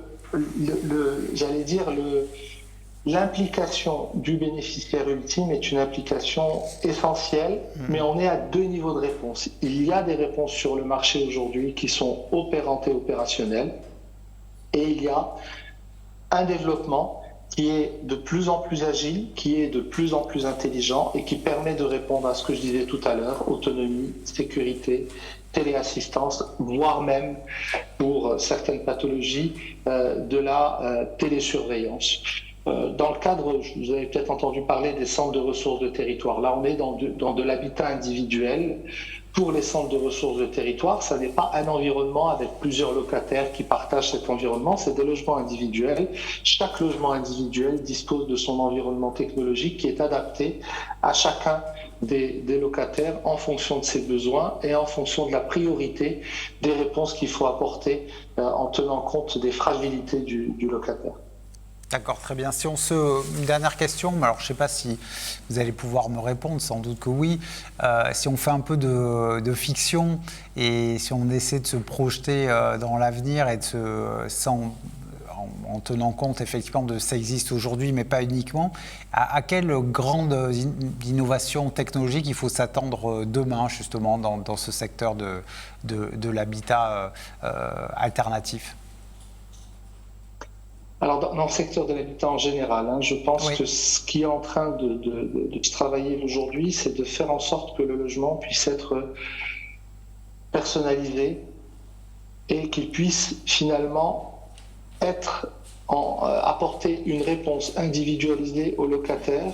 l'implication du bénéficiaire ultime est une implication essentielle, mais on est à 2 niveaux de réponse. Il y a des réponses sur le marché aujourd'hui qui sont opérantes et opérationnelles, et il y a un développement qui est de plus en plus agile, qui est de plus en plus intelligent et qui permet de répondre à ce que je disais tout à l'heure, autonomie, sécurité, téléassistance, voire même pour certaines pathologies de la télésurveillance. Dans le cadre, vous avez peut-être entendu parler des centres de ressources de territoire. Là, on est dans de l'habitat individuel. Pour les centres de ressources de territoire, ça n'est pas un environnement avec plusieurs locataires qui partagent cet environnement, c'est des logements individuels. Chaque logement individuel dispose de son environnement technologique qui est adapté à chacun des locataires en fonction de ses besoins et en fonction de la priorité des réponses qu'il faut apporter en tenant compte des fragilités du locataire. D'accord, très bien. Une dernière question, alors je ne sais pas si vous allez pouvoir me répondre, sans doute que oui. Si on fait un peu de fiction et si on essaie de se projeter dans l'avenir et en tenant compte effectivement de ça existe aujourd'hui, mais pas uniquement, à quelle grande innovation technologique il faut s'attendre demain justement dans ce secteur de l'habitat alternatif? Alors, dans le secteur de l'habitat en général, je pense que ce qui est en train de se travailler aujourd'hui, c'est de faire en sorte que le logement puisse être personnalisé et qu'il puisse finalement apporter une réponse individualisée au locataire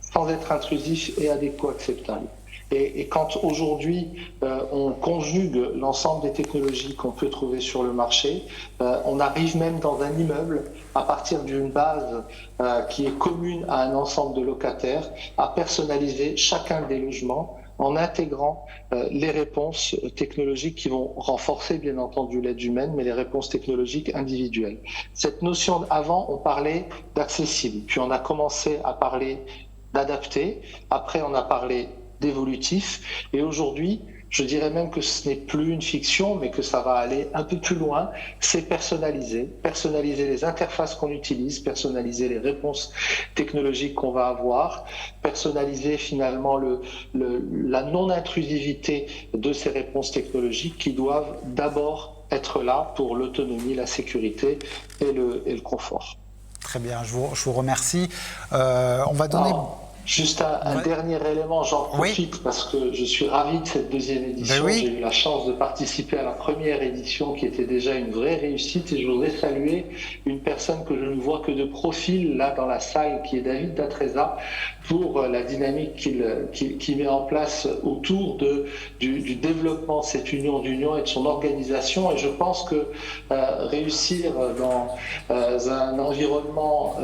sans être intrusif et adéquat, acceptable. Et quand aujourd'hui on conjugue l'ensemble des technologies qu'on peut trouver sur le marché, on arrive même dans un immeuble à partir d'une base qui est commune à un ensemble de locataires à personnaliser chacun des logements en intégrant les réponses technologiques qui vont renforcer bien entendu l'aide humaine, mais les réponses technologiques individuelles. Cette notion avant, on parlait d'accessible, puis on a commencé à parler d'adapté, après on a parlé d'évolutif, et aujourd'hui, je dirais même que ce n'est plus une fiction, mais que ça va aller un peu plus loin, c'est personnaliser les interfaces qu'on utilise, personnaliser les réponses technologiques qu'on va avoir, personnaliser finalement la non-intrusivité de ces réponses technologiques qui doivent d'abord être là pour l'autonomie, la sécurité et le confort. Très bien, je vous remercie. On va donner... Juste un dernier élément, j'en profite parce que je suis ravi de cette deuxième édition. J'ai eu la chance de participer à la première édition qui était déjà une vraie réussite et je voudrais saluer une personne que je ne vois que de profil là dans la salle qui est David Datreza pour la dynamique qu'il met en place autour du développement de cette union d'union et de son organisation. Et je pense que réussir dans un environnement,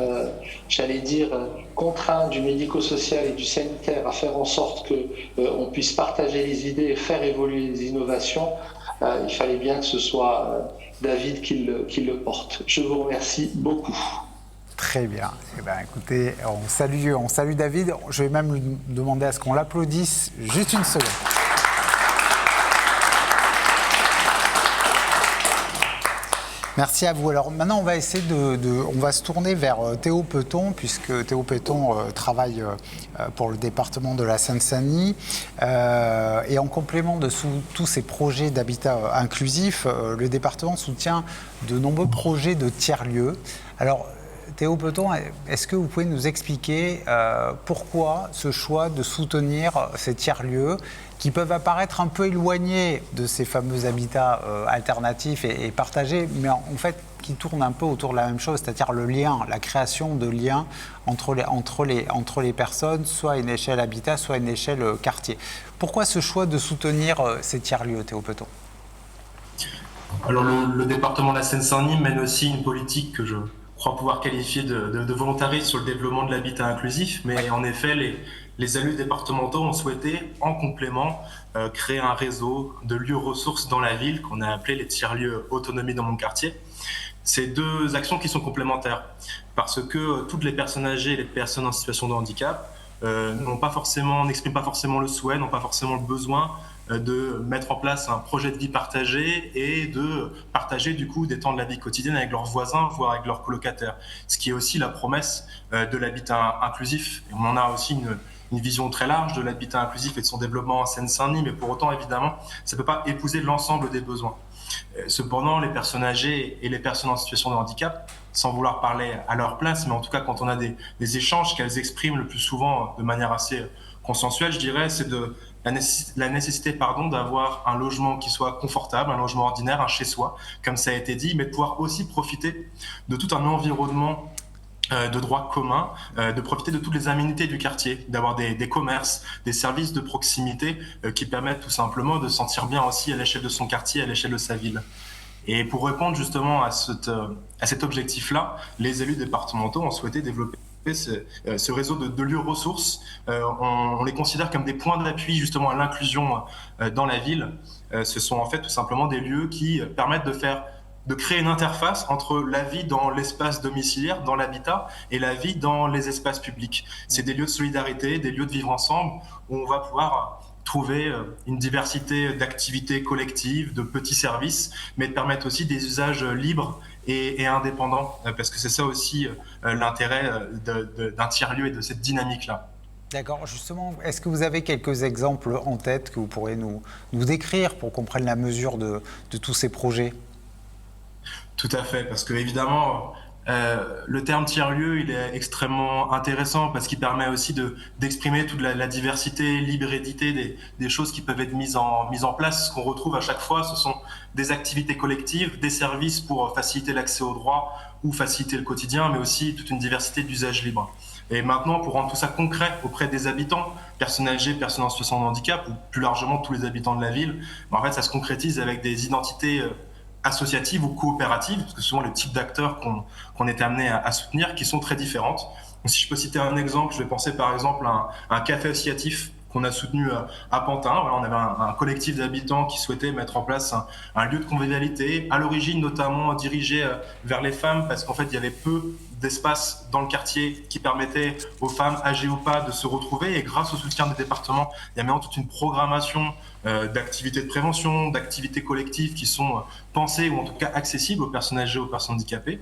j'allais dire, contraint du médico-social et du sanitaire à faire en sorte qu'on puisse partager les idées et faire évoluer les innovations, il fallait bien que ce soit David qui le porte. Je vous remercie beaucoup. Très bien. Eh ben, écoutez, on salue David. Je vais même lui demander à ce qu'on l'applaudisse juste une seconde. Merci à vous. Alors maintenant, on va essayer on va se tourner vers Théo Peton, puisque Théo Peton travaille pour le département de la Seine-Saint-Denis. Et en complément de tous ces projets d'habitat inclusif, le département soutient de nombreux projets de tiers-lieux. Alors, Théo Peton, est-ce que vous pouvez nous expliquer pourquoi ce choix de soutenir ces tiers-lieux qui peuvent apparaître un peu éloignés de ces fameux habitats alternatifs et partagés, mais en fait qui tournent un peu autour de la même chose, c'est-à-dire le lien, la création de liens entre les personnes, soit à une échelle habitat, soit à une échelle quartier. Pourquoi ce choix de soutenir ces tiers-lieux, Théo Peton ? Alors le département de la Seine-Saint-Denis mène aussi une politique que je crois pouvoir qualifier de volontariste sur le développement de l'habitat inclusif, mais en effet les élus départementaux ont souhaité, en complément, créer un réseau de lieux ressources dans la ville qu'on a appelé les tiers-lieux autonomie dans mon quartier. C'est deux actions qui sont complémentaires parce que toutes les personnes âgées et les personnes en situation de handicap n'expriment pas forcément le souhait, n'ont pas forcément le besoin de mettre en place un projet de vie partagé et de partager du coup des temps de la vie quotidienne avec leurs voisins, voire avec leurs colocataires. Ce qui est aussi la promesse de l'habitat inclusif. Et on en a aussi une vision très large de l'habitat inclusif et de son développement en Seine-Saint-Denis, mais pour autant, évidemment, ça ne peut pas épouser l'ensemble des besoins. Cependant, les personnes âgées et les personnes en situation de handicap, sans vouloir parler à leur place, mais en tout cas quand on a des échanges qu'elles expriment le plus souvent de manière assez consensuelle, je dirais, c'est de la nécessité d'avoir un logement qui soit confortable, un logement ordinaire, un chez-soi, comme ça a été dit, mais de pouvoir aussi profiter de tout un environnement de droit commun, de profiter de toutes les aménités du quartier, d'avoir des commerces, des services de proximité qui permettent tout simplement de se sentir bien aussi à l'échelle de son quartier, à l'échelle de sa ville. Et pour répondre justement à cet objectif-là, les élus départementaux ont souhaité développer ce réseau de lieux ressources. On les considère comme des points d'appui justement à l'inclusion dans la ville. Ce sont en fait tout simplement des lieux qui permettent de créer une interface entre la vie dans l'espace domiciliaire, dans l'habitat, et la vie dans les espaces publics. C'est des lieux de solidarité, des lieux de vivre ensemble, où on va pouvoir trouver une diversité d'activités collectives, de petits services, mais de permettre aussi des usages libres et indépendants, parce que c'est ça aussi l'intérêt d'un tiers-lieu et de cette dynamique-là. D'accord, justement, est-ce que vous avez quelques exemples en tête que vous pourriez nous décrire pour qu'on prenne la mesure de tous ces projets ? Tout à fait, parce que évidemment, le terme tiers-lieu, il est extrêmement intéressant parce qu'il permet aussi d'exprimer toute la diversité, l'hybridité des choses qui peuvent être mises en place. Ce qu'on retrouve à chaque fois, ce sont des activités collectives, des services pour faciliter l'accès aux droits ou faciliter le quotidien, mais aussi toute une diversité d'usages libres. Et maintenant, pour rendre tout ça concret auprès des habitants, personnes âgées, personnes en situation de handicap, ou plus largement tous les habitants de la ville, en fait, ça se concrétise avec des identités associatives ou coopératives, parce que souvent les types d'acteurs qu'on est amené à soutenir, qui sont très différentes. Donc, si je peux citer un exemple, je vais penser par exemple à un café associatif qu'on a soutenu à Pantin. Voilà, on avait un collectif d'habitants qui souhaitait mettre en place un lieu de convivialité, à l'origine notamment dirigé vers les femmes, parce qu'en fait il y avait peu d'espace dans le quartier qui permettait aux femmes, âgées ou pas, de se retrouver. Et grâce au soutien des départements, il y a maintenant toute une programmation d'activités de prévention, d'activités collectives qui sont pensées ou en tout cas accessibles aux personnes âgées, aux personnes handicapées.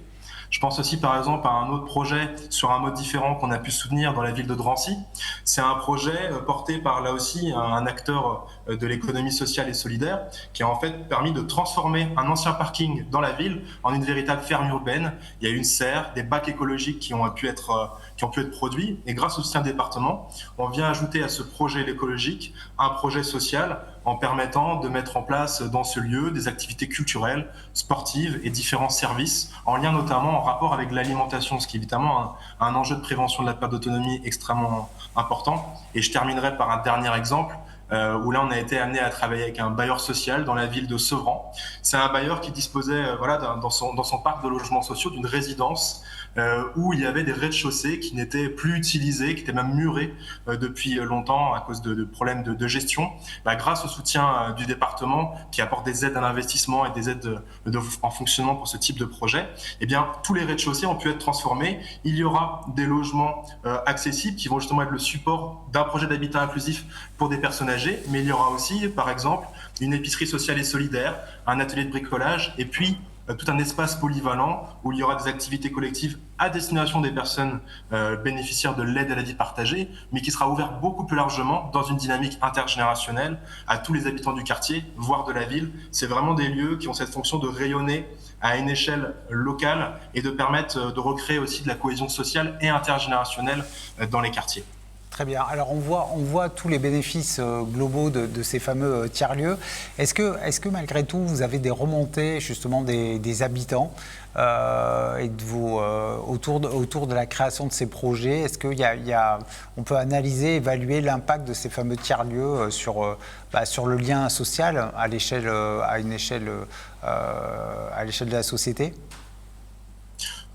Je pense aussi par exemple à un autre projet sur un mode différent qu'on a pu soutenir dans la ville de Drancy. C'est un projet porté par là aussi un acteur de l'économie sociale et solidaire qui a en fait permis de transformer un ancien parking dans la ville en une véritable ferme urbaine. Il y a eu une serre, des bacs écologiques qui ont pu être produits, et grâce au soutien du département, on vient ajouter à ce projet écologique un projet social en permettant de mettre en place dans ce lieu des activités culturelles, sportives et différents services, en lien notamment en rapport avec l'alimentation, ce qui est évidemment un enjeu de prévention de la perte d'autonomie extrêmement important. Et je terminerai par un dernier exemple, où là on a été amené à travailler avec un bailleur social dans la ville de Sevran. C'est un bailleur qui disposait dans son parc de logements sociaux d'une résidence où il y avait des rez-de-chaussée qui n'étaient plus utilisés, qui étaient même murés depuis longtemps à cause de problèmes de gestion. Grâce au soutien du département qui apporte des aides à l'investissement et des aides en fonctionnement pour ce type de projet, eh bien, tous les rez-de-chaussée ont pu être transformés. Il y aura des logements accessibles qui vont justement être le support d'un projet d'habitat inclusif pour des personnes âgées, mais il y aura aussi, par exemple, une épicerie sociale et solidaire, un atelier de bricolage, et puis tout un espace polyvalent où il y aura des activités collectives à destination des personnes bénéficiaires de l'aide à la vie partagée, mais qui sera ouvert beaucoup plus largement dans une dynamique intergénérationnelle à tous les habitants du quartier, voire de la ville. C'est vraiment des lieux qui ont cette fonction de rayonner à une échelle locale et de permettre de recréer aussi de la cohésion sociale et intergénérationnelle dans les quartiers. Très bien. Alors on voit tous les bénéfices globaux de ces fameux tiers-lieux. Est-ce que malgré tout, vous avez des remontées justement des habitants et de autour de la création de ces projets? Est-ce qu'on peut analyser, évaluer l'impact de ces fameux tiers-lieux sur le lien social à l'échelle de la société?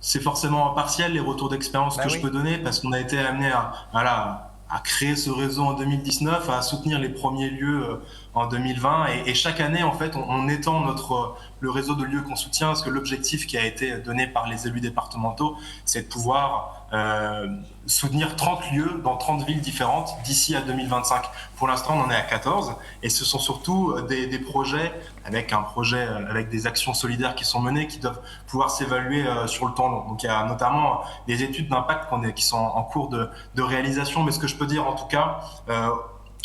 C'est forcément partiel les retours d'expérience que je peux donner, parce qu'on a été amené à créer ce réseau en 2019, à soutenir les premiers lieux en 2020, et chaque année en fait on étend le réseau de lieux qu'on soutient, parce que l'objectif qui a été donné par les élus départementaux, c'est de pouvoir soutenir 30 lieux dans 30 villes différentes d'ici à 2025. Pour l'instant, on en est à 14, et ce sont surtout des projets avec des actions solidaires qui sont menées, qui doivent pouvoir s'évaluer sur le temps long. Donc il y a notamment des études d'impact qui sont en cours de réalisation, mais ce que je peux dire en tout cas,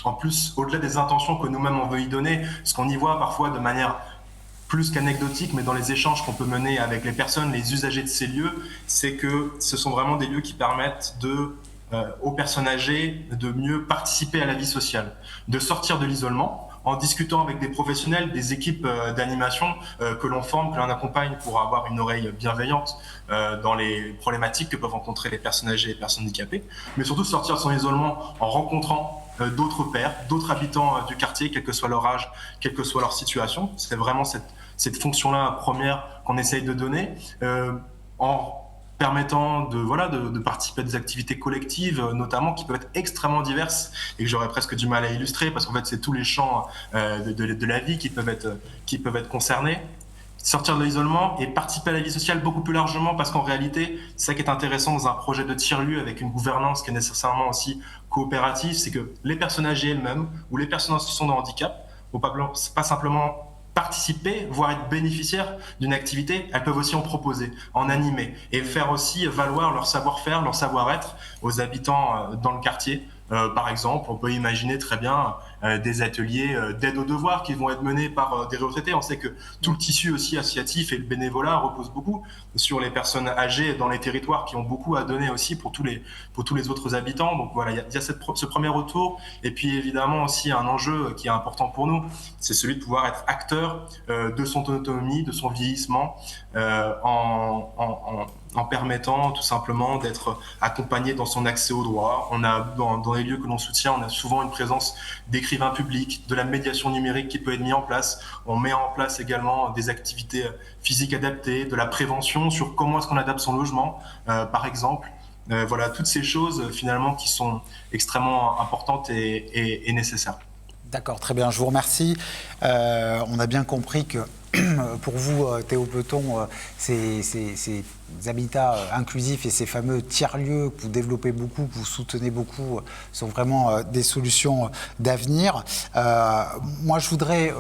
en plus, au-delà des intentions que nous-mêmes on veut y donner, ce qu'on y voit parfois de manière plus qu'anecdotique, mais dans les échanges qu'on peut mener avec les personnes, les usagers de ces lieux, c'est que ce sont vraiment des lieux qui permettent aux personnes âgées de mieux participer à la vie sociale, de sortir de l'isolement, en discutant avec des professionnels, des équipes d'animation que l'on forme, que l'on accompagne pour avoir une oreille bienveillante dans les problématiques que peuvent rencontrer les personnes âgées et les personnes handicapées, mais surtout sortir de son isolement en rencontrant d'autres pairs, d'autres habitants du quartier, quel que soit leur âge, quelle que soit leur situation. C'est vraiment cette fonction-là première qu'on essaye de donner, en permettant de participer à des activités collectives, notamment qui peuvent être extrêmement diverses et que j'aurais presque du mal à illustrer, parce qu'en fait c'est tous les champs de la vie qui peuvent être concernés. Sortir de l'isolement et participer à la vie sociale beaucoup plus largement, parce qu'en réalité, c'est ça qui est intéressant dans un projet de tiers-lieu avec une gouvernance qui est nécessairement aussi coopérative, c'est que les personnes âgées elles-mêmes ou les personnes en situation de handicap ne vont pas simplement participer, voire être bénéficiaires d'une activité, elles peuvent aussi en proposer, en animer et faire aussi valoir leur savoir-faire, leur savoir-être aux habitants dans le quartier. Par exemple, on peut imaginer très bien des ateliers d'aide aux devoirs qui vont être menés par des retraités. On sait que tout le tissu aussi associatif et le bénévolat repose beaucoup sur les personnes âgées dans les territoires, qui ont beaucoup à donner aussi pour tous les autres habitants. Donc voilà, il y a ce premier retour. Et puis évidemment aussi un enjeu qui est important pour nous, c'est celui de pouvoir être acteur de son autonomie, de son vieillissement, en permettant tout simplement d'être accompagné dans son accès aux droits. On a dans les lieux que l'on soutient, on a souvent une présence d'écrivains publics, de la médiation numérique qui peut être mise en place. On met en place également des activités physiques adaptées, de la prévention sur comment est-ce qu'on adapte son logement, par exemple. Voilà, toutes ces choses finalement qui sont extrêmement importantes et nécessaires. D'accord, très bien, je vous remercie. On a bien compris que pour vous, Théo Peton, ces habitats inclusifs et ces fameux tiers-lieux que vous développez beaucoup, que vous soutenez beaucoup, sont vraiment des solutions d'avenir. Moi, je voudrais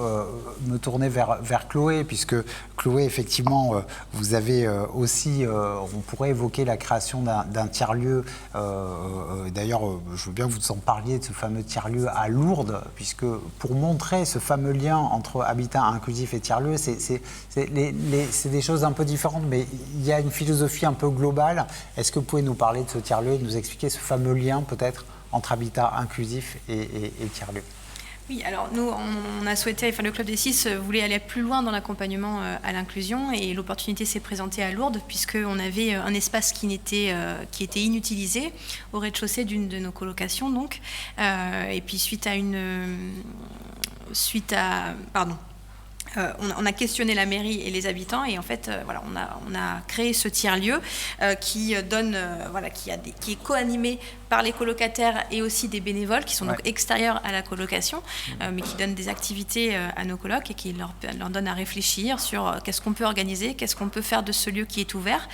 me tourner vers Chloé, puisque Chloé, effectivement, vous avez aussi, on pourrait évoquer la création d'un tiers-lieu. D'ailleurs, je veux bien que vous en parliez de ce fameux tiers-lieu à Lourdes, puisque pour montrer ce fameux lien entre habitat inclusif et tiers-lieu, c'est des choses un peu différentes, mais il y a une philosophie un peu globale. Est-ce que vous pouvez nous parler de ce tiers-lieu et nous expliquer ce fameux lien peut-être entre habitat inclusif et tiers-lieu? Oui, alors nous, on a souhaité, le Club des 6 voulait aller plus loin dans l'accompagnement à l'inclusion, et l'opportunité s'est présentée à Lourdes, puisqu'on avait un espace qui était inutilisé au rez-de-chaussée d'une de nos colocations, donc. Et puis suite à on a questionné la mairie et les habitants et en fait, voilà, on a créé ce tiers-lieu qui donne, voilà, qui est co-animé par les colocataires et aussi des bénévoles qui sont donc extérieurs à la colocation, mais qui donnent des activités à nos colocs et qui leur donnent à réfléchir sur qu'est-ce qu'on peut organiser, qu'est-ce qu'on peut faire de ce lieu qui est ouvert.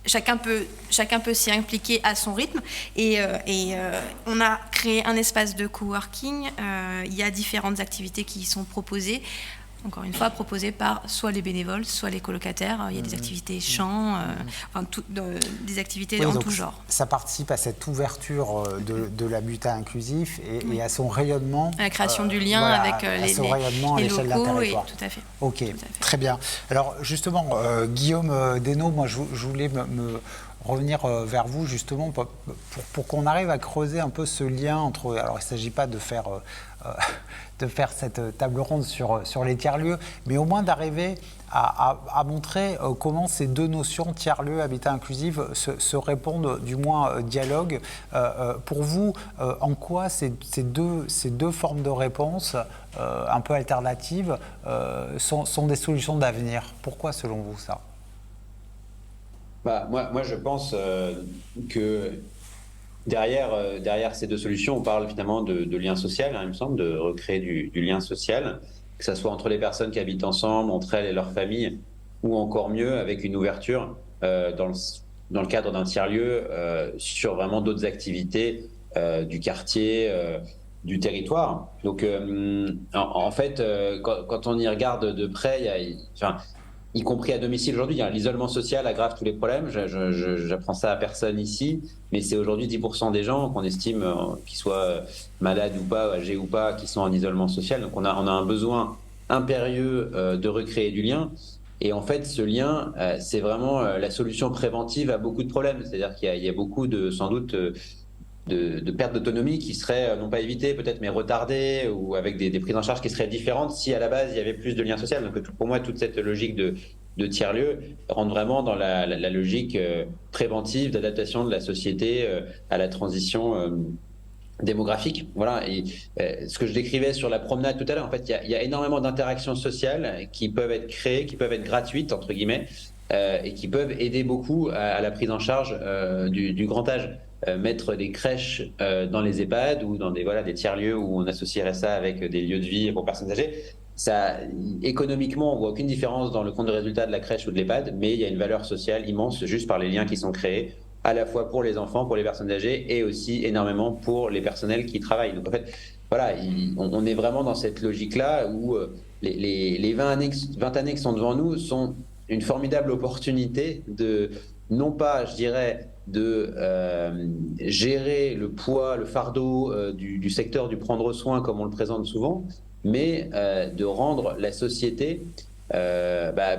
Chacun peut s'y impliquer à son rythme et on a créé un espace de coworking. Il y a différentes activités qui y sont proposées. Encore une fois, proposées par soit les bénévoles, soit les colocataires. Il y a des activités chants, des activités en tout genre. Ça participe à cette ouverture de l'habitat inclusif et à son rayonnement. À la création du lien avec les locaux. Tout à fait. Ok, tout à fait. Très bien. Alors justement, Guillaume Desnaux, moi je voulais me revenir vers vous justement pour qu'on arrive à creuser un peu ce lien entre... Alors il ne s'agit pas de faire cette table ronde sur les tiers-lieux, mais au moins d'arriver à montrer comment ces deux notions, tiers-lieu, habitat inclusif, se répondent, du moins dialoguent. Pour vous, en quoi ces deux formes de réponse un peu alternatives sont des solutions d'avenir? Pourquoi selon vous ça? Moi, je pense que derrière ces deux solutions, on parle finalement de lien social, il me semble, de recréer du lien social, que ce soit entre les personnes qui habitent ensemble, entre elles et leurs familles, ou encore mieux, avec une ouverture dans le cadre d'un tiers-lieu sur vraiment d'autres activités du quartier, du territoire. Donc, en fait, quand on y regarde de près, y compris à domicile aujourd'hui, l'isolement social aggrave tous les problèmes. J'apprends ça à personne ici, mais c'est aujourd'hui 10% des gens qu'on estime, qu'ils soient malades ou pas, âgés ou pas, qui sont en isolement social. Donc on a un besoin impérieux de recréer du lien. Et en fait, ce lien, c'est vraiment la solution préventive à beaucoup de problèmes. C'est-à-dire qu'il y a beaucoup sans doute de perte d'autonomie qui serait non pas évitée peut-être, mais retardée, ou avec des prises en charge qui seraient différentes si à la base il y avait plus de lien social. Donc pour moi, toute cette logique de tiers-lieu rentre vraiment dans la logique préventive d'adaptation de la société à la transition démographique. Voilà. Et ce que je décrivais sur la promenade tout à l'heure, en fait, il y a énormément d'interactions sociales qui peuvent être créées, qui peuvent être gratuites, entre guillemets, et qui peuvent aider beaucoup à la prise en charge du grand âge. Mettre des crèches dans les EHPAD ou dans des tiers-lieux où on associerait ça avec des lieux de vie pour personnes âgées, ça, économiquement, on voit aucune différence dans le compte de résultat de la crèche ou de l'EHPAD, mais il y a une valeur sociale immense juste par les liens qui sont créés, à la fois pour les enfants, pour les personnes âgées, et aussi énormément pour les personnels qui travaillent. Donc en fait, voilà, on est vraiment dans cette logique-là où les 20 années qui sont devant nous sont une formidable opportunité de, non pas, je dirais, de gérer le poids, le fardeau du secteur du prendre soin comme on le présente souvent, mais de rendre la société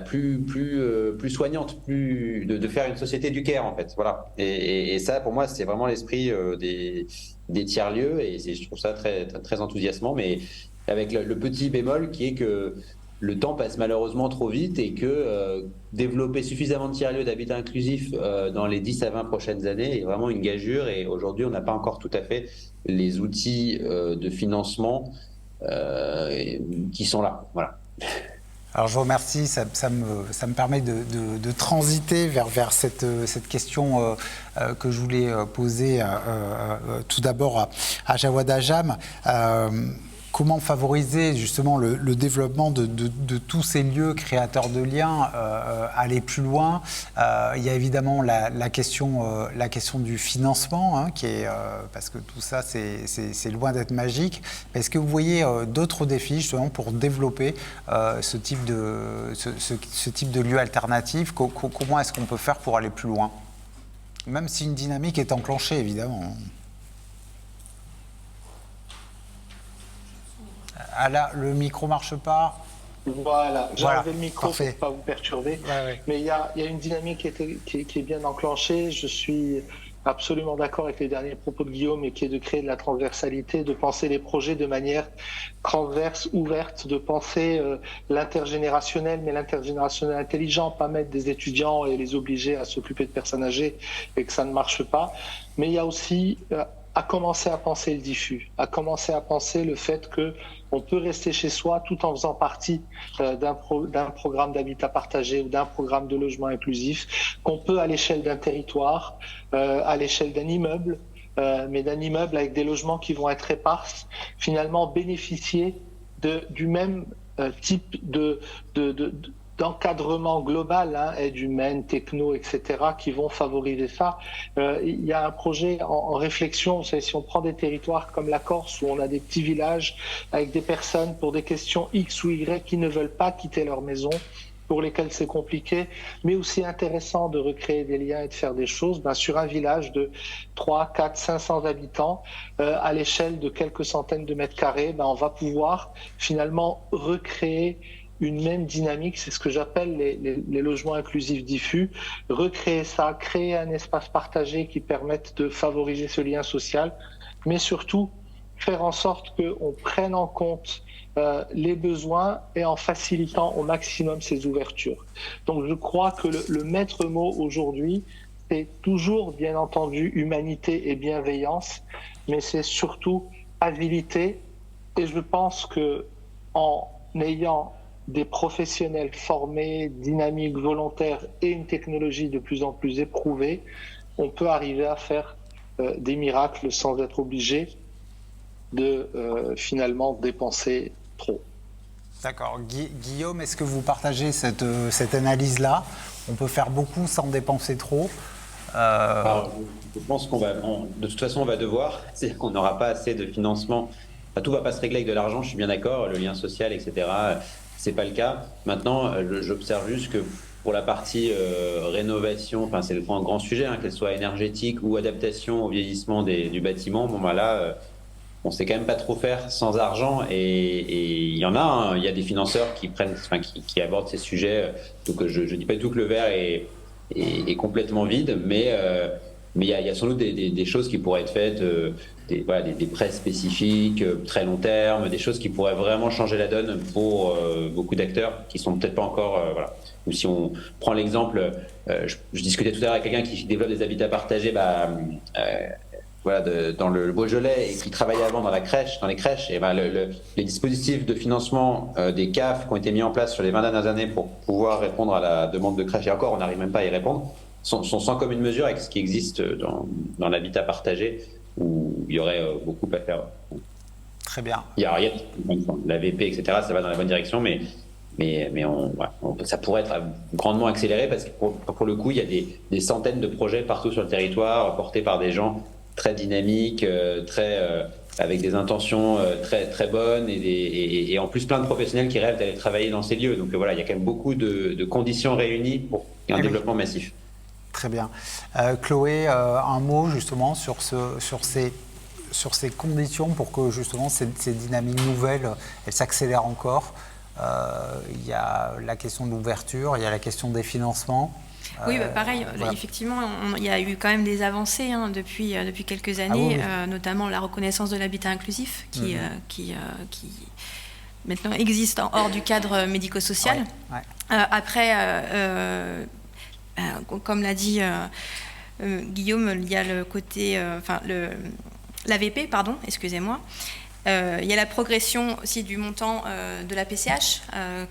plus soignante, de faire une société du care en fait. Voilà. Et ça, pour moi, c'est vraiment l'esprit des tiers-lieux, et je trouve ça très, très, très enthousiasmant, mais avec le petit bémol qui est que le temps passe malheureusement trop vite et que développer suffisamment de tiers-lieux d'habitat inclusif dans les 10 à 20 prochaines années est vraiment une gageure, et aujourd'hui on n'a pas encore tout à fait les outils de financement qui sont là. Voilà. Alors je vous remercie, ça me permet de transiter vers cette question que je voulais poser tout d'abord à Jawad Ajam. Comment favoriser justement le développement de tous ces lieux créateurs de liens, aller plus loin. Il y a évidemment la question du financement, qui est, parce que tout ça c'est loin d'être magique. Est-ce que vous voyez d'autres défis justement pour développer ce type de lieux alternatifs? Comment est-ce qu'on peut faire pour aller plus loin? Même si une dynamique est enclenchée, évidemment. Ah là, le micro marche pas. Voilà, j'ai enlevé le micro parfait. pour ne pas vous perturber. Ouais. Mais il y a une dynamique qui est bien enclenchée. Je suis absolument d'accord avec les derniers propos de Guillaume, et qui est de créer de la transversalité, de penser les projets de manière transverse, ouverte, de penser l'intergénérationnel, mais l'intergénérationnel intelligent, pas mettre des étudiants et les obliger à s'occuper de personnes âgées et que ça ne marche pas. Mais il y a aussi à commencer à penser le diffus, à commencer à penser le fait que on peut rester chez soi tout en faisant partie d'un programme d'habitat partagé ou d'un programme de logement inclusif, qu'on peut à l'échelle d'un territoire, à l'échelle d'un immeuble, mais d'un immeuble avec des logements qui vont être éparses, finalement bénéficier du même type d'encadrement global, aide humaine, techno, etc., qui vont favoriser ça. Il y a un projet en réflexion. Vous savez, si on prend des territoires comme la Corse, où on a des petits villages avec des personnes pour des questions X ou Y qui ne veulent pas quitter leur maison, pour lesquels c'est compliqué, mais aussi intéressant de recréer des liens et de faire des choses, sur un village de 3, 4, 500 habitants, à l'échelle de quelques centaines de mètres carrés, on va pouvoir finalement recréer une même dynamique. C'est ce que j'appelle les logements inclusifs diffus. Recréer ça, créer un espace partagé qui permette de favoriser ce lien social, mais surtout faire en sorte qu'on prenne en compte les besoins et en facilitant au maximum ces ouvertures. Donc je crois que le maître mot aujourd'hui, c'est toujours bien entendu humanité et bienveillance, mais c'est surtout agilité. Et je pense que en ayant des professionnels formés, dynamiques, volontaires et une technologie de plus en plus éprouvée, on peut arriver à faire des miracles sans être obligé de finalement dépenser trop. D'accord. Guillaume, est-ce que vous partagez cette analyse-là? On peut faire beaucoup sans dépenser trop. Alors, je pense de toute façon, on va devoir. C'est-à-dire qu'on n'aura pas assez de financement. Enfin, tout ne va pas se régler avec de l'argent, je suis bien d'accord, le lien social, etc. C'est pas le cas. Maintenant, j'observe juste que pour la partie rénovation, c'est le grand sujet, qu'elle soit énergétique ou adaptation au vieillissement du bâtiment, là, on sait quand même pas trop faire sans argent, et il y en a, il y a des financeurs qui abordent ces sujets. Donc je dis pas du tout que le verre est complètement vide, mais il y a sans doute des choses qui pourraient être faites, des prêts spécifiques, très long terme, des choses qui pourraient vraiment changer la donne pour beaucoup d'acteurs qui sont peut-être pas encore... Ou si on prend l'exemple, je discutais tout à l'heure avec quelqu'un qui développe des habitats partagés dans le Beaujolais et qui travaillait avant dans les crèches, et les dispositifs de financement des CAF qui ont été mis en place sur les 20 dernières années pour pouvoir répondre à la demande de crèche, et encore on n'arrive même pas à y répondre, sont sans commune mesure avec ce qui existe dans l'habitat partagé, où il y aurait beaucoup à faire. Très bien. Il y a la VP, etc., ça va dans la bonne direction, mais ça pourrait être grandement accéléré, parce que pour le coup, il y a des centaines de projets partout sur le territoire, portés par des gens très dynamiques, avec des intentions très, très bonnes, et en plus plein de professionnels qui rêvent d'aller travailler dans ces lieux. Donc il y a quand même beaucoup de conditions réunies pour un développement massif. Très bien. Chloé, un mot justement sur ces conditions pour que justement ces dynamiques nouvelles, elles s'accélèrent encore. Il y a la question de l'ouverture, il y a la question des financements. Oui, pareil, effectivement, il y a eu quand même des avancées depuis quelques années, notamment la reconnaissance de l'habitat inclusif qui maintenant existe hors du cadre médico-social. Après, comme l'a dit Guillaume, il y a le côté, l'AVP, pardon, excusez-moi. Il y a la progression aussi du montant de la PCH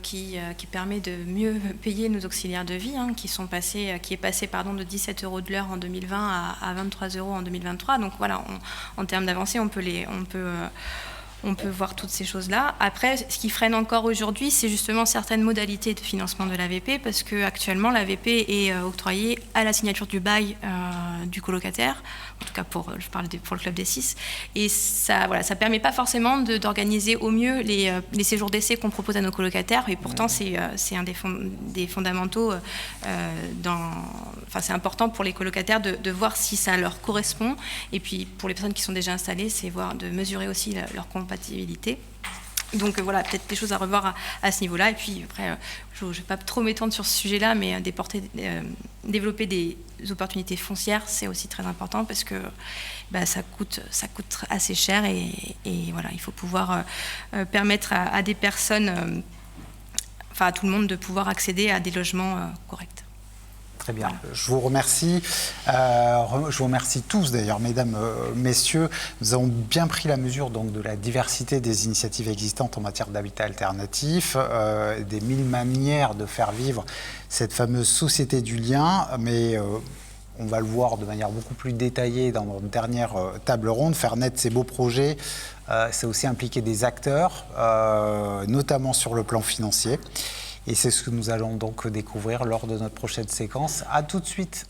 qui permet de mieux payer nos auxiliaires de vie, qui est passé de 17 € de l'heure en 2020 à 23 € en 2023. Donc voilà, en termes d'avancée, on peut voir toutes ces choses-là. Après, ce qui freine encore aujourd'hui, c'est justement certaines modalités de financement de l'AVP, parce qu'actuellement, l'AVP est octroyée à la signature du bail du colocataire, en tout cas je parle pour le Club des 6, et ça ne permet pas forcément d'organiser au mieux les séjours d'essai qu'on propose à nos colocataires, et pourtant c'est un des fondamentaux, c'est important pour les colocataires de voir si ça leur correspond, et puis pour les personnes qui sont déjà installées, c'est de mesurer aussi leur compatibilité. Donc peut-être des choses à revoir à ce niveau-là. Et puis après, je ne vais pas trop m'étendre sur ce sujet-là, mais développer des opportunités foncières, c'est aussi très important, parce que ça coûte assez cher, et il faut pouvoir permettre à des personnes, à tout le monde, de pouvoir accéder à des logements corrects. Très bien. Je vous remercie. Je vous remercie tous, d'ailleurs, mesdames, messieurs. Nous avons bien pris la mesure donc, de la diversité des initiatives existantes en matière d'habitat alternatif, des 1000 manières de faire vivre cette fameuse société du lien. Mais on va le voir de manière beaucoup plus détaillée dans notre dernière table ronde. Faire naître ces beaux projets, c'est aussi impliquer des acteurs, notamment sur le plan financier. Et c'est ce que nous allons donc découvrir lors de notre prochaine séquence. À tout de suite.